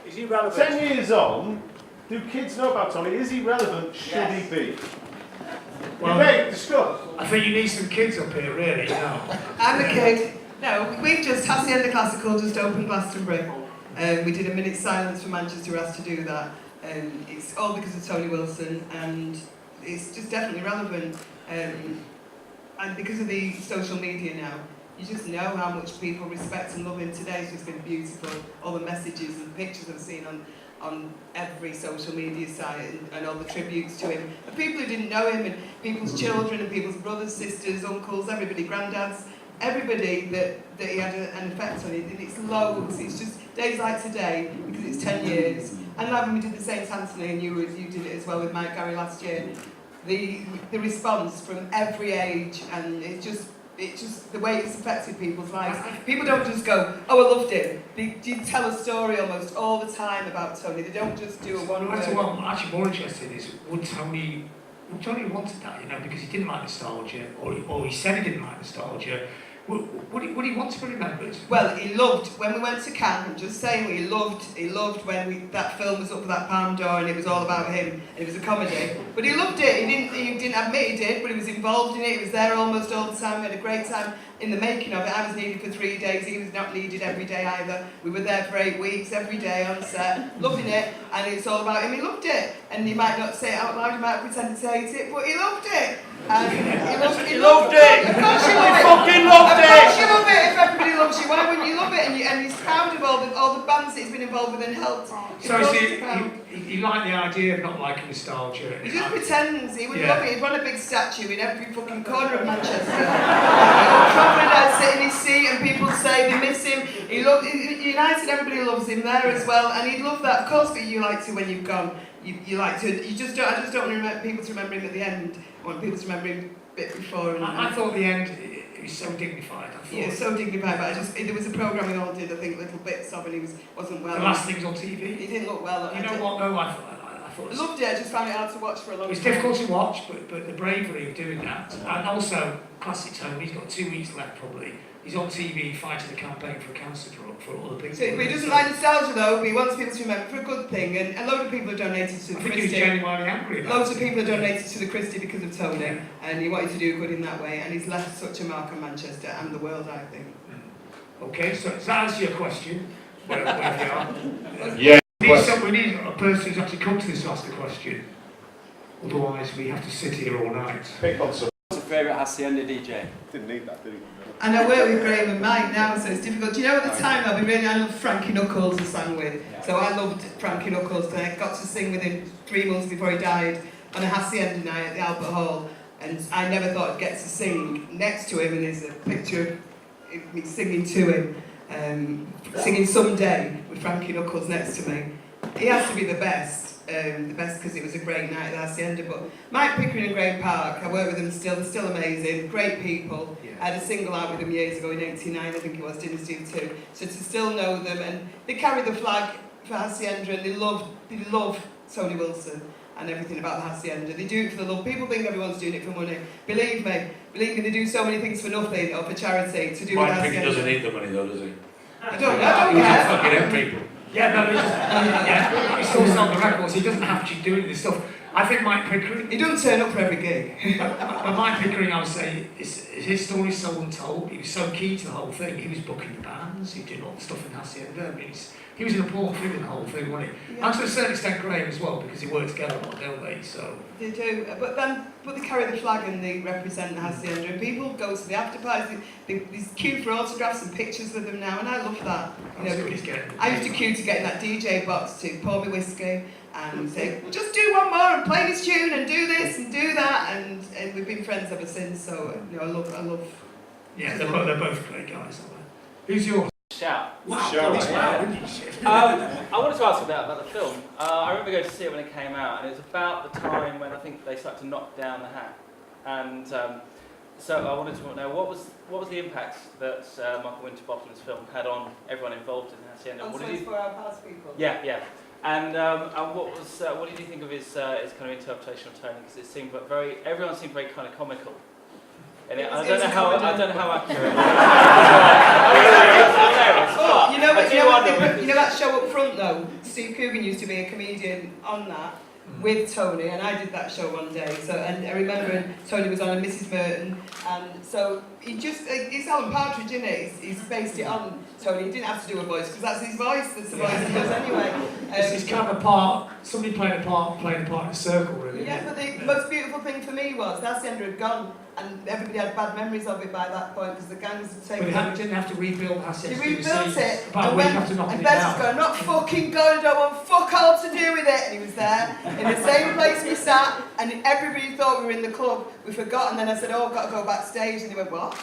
Is he relevant? 10 years on, do kids know about Tony? Is he relevant? Should he be? Well, Debate, discuss. I think you need some kids up here, really. I'm a kid. No, we've just, Hacienda Classical just opened Glastonbury. We did a minute's silence for Manchester Ras to do that. It's all because of Tony Wilson, and it's just definitely relevant. And because of the social media now, you just know how much people respect and love him. Today's just been beautiful. All the messages and pictures I've seen on every social media site, and all the tributes to him. And people who didn't know him, and people's children, and people's brothers, sisters, uncles, everybody, granddads, everybody that he had an effect on it. And it's loads. It's just days like today, because it's 10 years. And like when we did the St. Anthony, and you did it as well with Mike Gary last year. The response from every age, and it's just the way it's affected people's lives. People don't just go, oh, I loved it. They tell a story almost all the time about Tony. They don't just do a one word. What I'm actually more interested in is, would Tony wanted that, because he didn't like nostalgia, or he said he didn't like nostalgia. Would he want to be remembered? Well, he loved, when we went to Cannes, I'm just saying, he loved when that film was up for that Palme d'Or, and it was all about him, and it was a comedy. But he loved it. He didn't admit he did, but he was involved in it. He was there almost all the time. We had a great time in the making of it. I was needed for 3 days. He was not needed every day either. We were there for 8 weeks, every day on set, loving it, and it's all about him. He loved it. And he might not say it out loud, he might pretend to hate it, but he loved it. And he loved it. Of course you love it. Of course you love it if everybody loves you. Why wouldn't you love it? And he's proud of all the bands that he's been involved with and helped. So he liked the idea of not liking nostalgia. He just pretends. He would love it. He'd want a big statue in every fucking corner of Manchester. Crocodile sit in his seat and people say they miss him. United, everybody loves him there as well, and he'd love that. Of course, but you like to when you've gone. You like to. I just don't want people to remember him at the end. I want people to remember him a bit before. And I thought the end. It was so dignified. I thought. Yeah, so dignified. But there was a programme we all did. I think little bits of, and he wasn't well. The last thing's on TV. He didn't look well. You know what? No, I thought. I loved it. I just found it hard to watch for a long time. It's difficult to watch, but the bravery of doing that, and also classic Tony. He's got 2 weeks left probably. He's on TV fighting the campaign for a cancer drug for all the people. So, but he doesn't like nostalgia though, but he wants people to remember for a good thing. And a load of people have donated to the I think Christie. he was genuinely angry about Loads of people have donated to the Christie because of Tony, and he wanted to do good in that way, and he's left such a mark on Manchester and the world, I think. Okay, so does that answer your question? Wherever you are. Yeah. We need a person who's actually come to this to ask a question. Otherwise, we have to sit here all night. Pick on some. What's your favourite Hacienda DJ? Didn't need that, did he? And I work with Graham and Mike now, so it's difficult. Do you know at the time I loved Frankie Knuckles I sang with. So I loved Frankie Knuckles, and I got to sing with him 3 months before he died on a Hacienda night at the Albert Hall. And I never thought I'd get to sing next to him, and there's a picture of me singing to him, singing Someday with Frankie Knuckles next to me. He has to be the best because it was a great night at the Hacienda. But Mike Pickering and Graham Park, I work with them still, they're still amazing, great people. Yeah. I had a single out with them years ago in '89, I think it was, Dynasty of Two. So to still know them, and they carry the flag for Hacienda, and they love Tony Wilson and everything about the Hacienda. They do it for the love. People think everyone's doing it for money. Believe me, they do so many things for nothing or for charity to do with Hacienda. Mike Pickering doesn't need the money though, does he? I don't care. Fucking help people. Yeah, no, he's still on the records. He doesn't have to keep doing this stuff. I think Mike Pickering. He doesn't turn up for every gig. But Mike Pickering, I would say, his story's so untold. He was so key to the whole thing. He was booking the bands. He did all the stuff in Hacienda. I mean, he was an important figure in the whole thing, wasn't he? Yeah. And to a certain extent, Graham as well, because they work together a lot, don't they? So they do, but they carry the flag and they represent the Hacienda. And people go to the after parties. There's queue for autographs and pictures with them now, and I love that. I used to queue to get in that DJ box to pour me whiskey and say, just do one more and play this tune and do this and do that, and we've been friends ever since. So I love. Yeah, they're both great guys, aren't they? Who's yours? Shout. Wow, I wanted to ask about the film. I remember going to see it when it came out, and it was about the time when I think they started to knock down the hat. And so I wanted to know what was the impact that Michael Winterbottom's film had on everyone involved in Hacienda. What did for our past people. Yeah. And what did you think of his kind of interpretation of Tony? Because it seemed everyone seemed very kind of comical. And I don't know how accurate. Oh, you know that show up front though? Steve Coogan used to be a comedian on that with Tony, and I did that show one day. So, and I remember Tony was on a Mrs. Merton, and so it's Alan Partridge, isn't it? He's based it on Tony. He didn't have to do a voice because that's his voice. That's the voice he does anyway. It's kind of a part. Somebody playing a part in a circle, really. Yeah, but the most beautiful thing for me was that Hacienda had gone, and everybody had bad memories of it by that point because the gangs had taken. But they didn't have to rebuild Hacienda. They rebuilt it, about a week after knocking it down. And Bez was going, not fucking going, I don't want fuck all to do with it. And he was there in the same place we sat, and everybody thought we were in the club. We forgot, and then I said, oh, I've got to go backstage, and they went, what?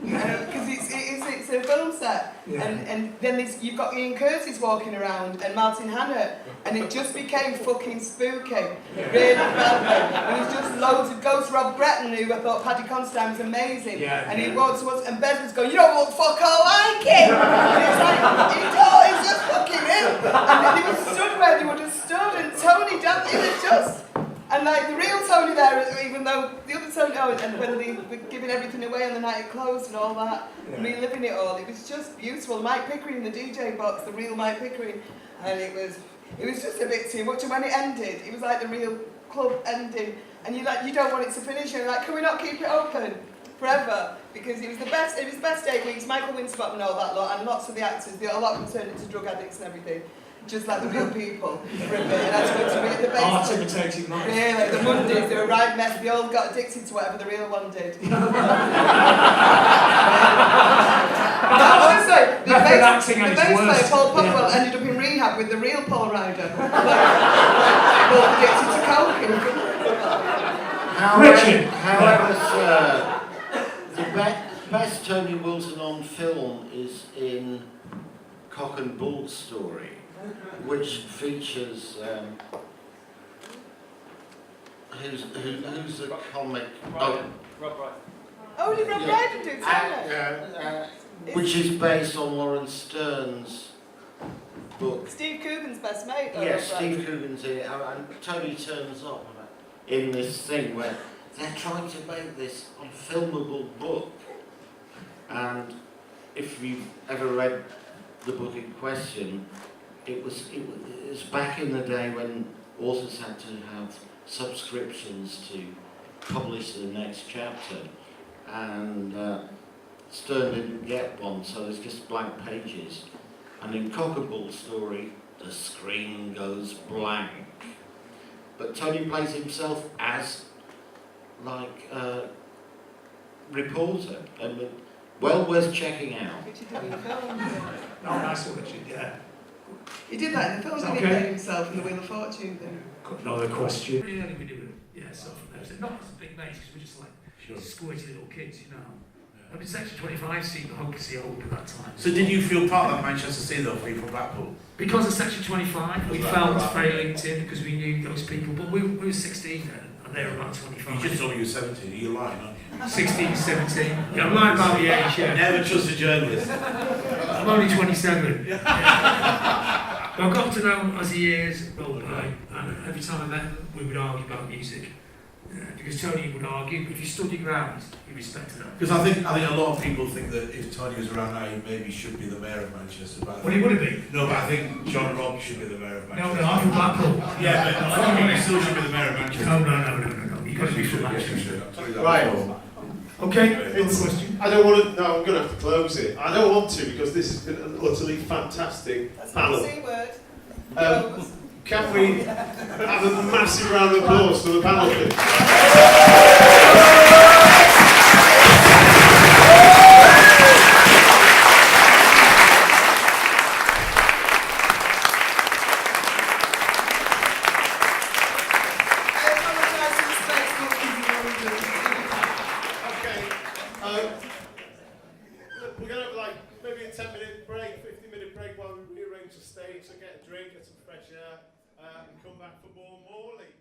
Because it's a film set, and then you've got Ian Curtis walking around and Martin Hannett, and it just became fucking spooky, really badly. It was just loads of ghosts. Rob Gretton, who I thought Paddy Considine was amazing, and he walked towards, and Ben was going, you don't look fuck all like him. And it's like, it's just fucking him. And they were stood where they would have stood, and Tony dancing, it was just. And like the real Tony there, even though the other Tony, and when they were giving everything away on the night it closed and all that, reliving it all, it was just beautiful. Mike Pickering in the DJ box, the real Mike Pickering, and it was just a bit too much. And when it ended, it was like the real club ending, and you don't want it to finish. You're like, can we not keep it open forever? Because it was the best 8 weeks. Michael Winterbottom and all that lot, and lots of the actors, a lot of them turned into drug addicts and everything. Just like the real people for a bit, and I spoke to me at the base. Art imitating life. Yeah, like the Mondays, they were right mess. They all got addicted to whatever the real one did. Honestly, the Method bass acting at its player worst. Paul Pockwell Yeah. ended up in rehab with the real Paul Ryder. Well, addicted to coke. Richard. However, sir, the best Tony Wilson on film is in Cock and Bull Story, which features who's a comic? Rob Brydon. Oh, did Rob Yeah. Brydon do Which is based on Lawrence Stern's book. Steve Coogan's best mate, though. Yes, Rob Brydon. Steve Coogan's in it, and Tony turns up in this thing where they're trying to make this unfilmable book. And if you've ever read the book in question, it was back in the day when authors had to have subscriptions to publish the next chapter, and Stern didn't get one, so there's just blank pages. And in Cock and Bull Story, the screen goes blank. But Tony plays himself as, like, a reporter, and well worth checking out. Which he did in the film. Oh, nice one, Richard, yeah. He did that in the film, didn't he? Okay. Played himself in the Wheel of Fortune thing. Got another question. Really, we do it. Yeah, so from there. Not as big mates, because we're just like squirty little kids, you know. I mean, Section 25 seemed hopelessly old at that time. So did you feel part of that Manchester scene though, from Blackpool? Because of Section 25, we felt very linked in because we knew those people. But we were 16 then, and they were about 25. You just told me you were 17, you're lying, aren't you? 16, 17. Yeah, I'm lying about the age, yeah. Never trust a journalist. I'm only 27. Yeah. But I've got to know as the years rolled by, and every time I met him, we would argue about music. Because Tony would argue, if you stood your ground, you respected that. Because I think a lot of people think that if Tony was around now, he maybe should be the mayor of Manchester. But Well, he would have been. no, but I think John Robb should be the mayor of No, Manchester. no, I'm from Blackpool. Yeah, but I think he still should be the mayor of Manchester. No. You've got to be from Manchester. Right. Okay, another question. I don't want to. No, I'm going to have to close it. I don't want to because this has been an utterly fantastic That's panel. not the C word. Can we have a massive round of applause for the panel, please? We're going to have like maybe a 10-minute break, 15-minute break while we rearrange the stage, so get a drink, get some fresh air, and come back for more Morley.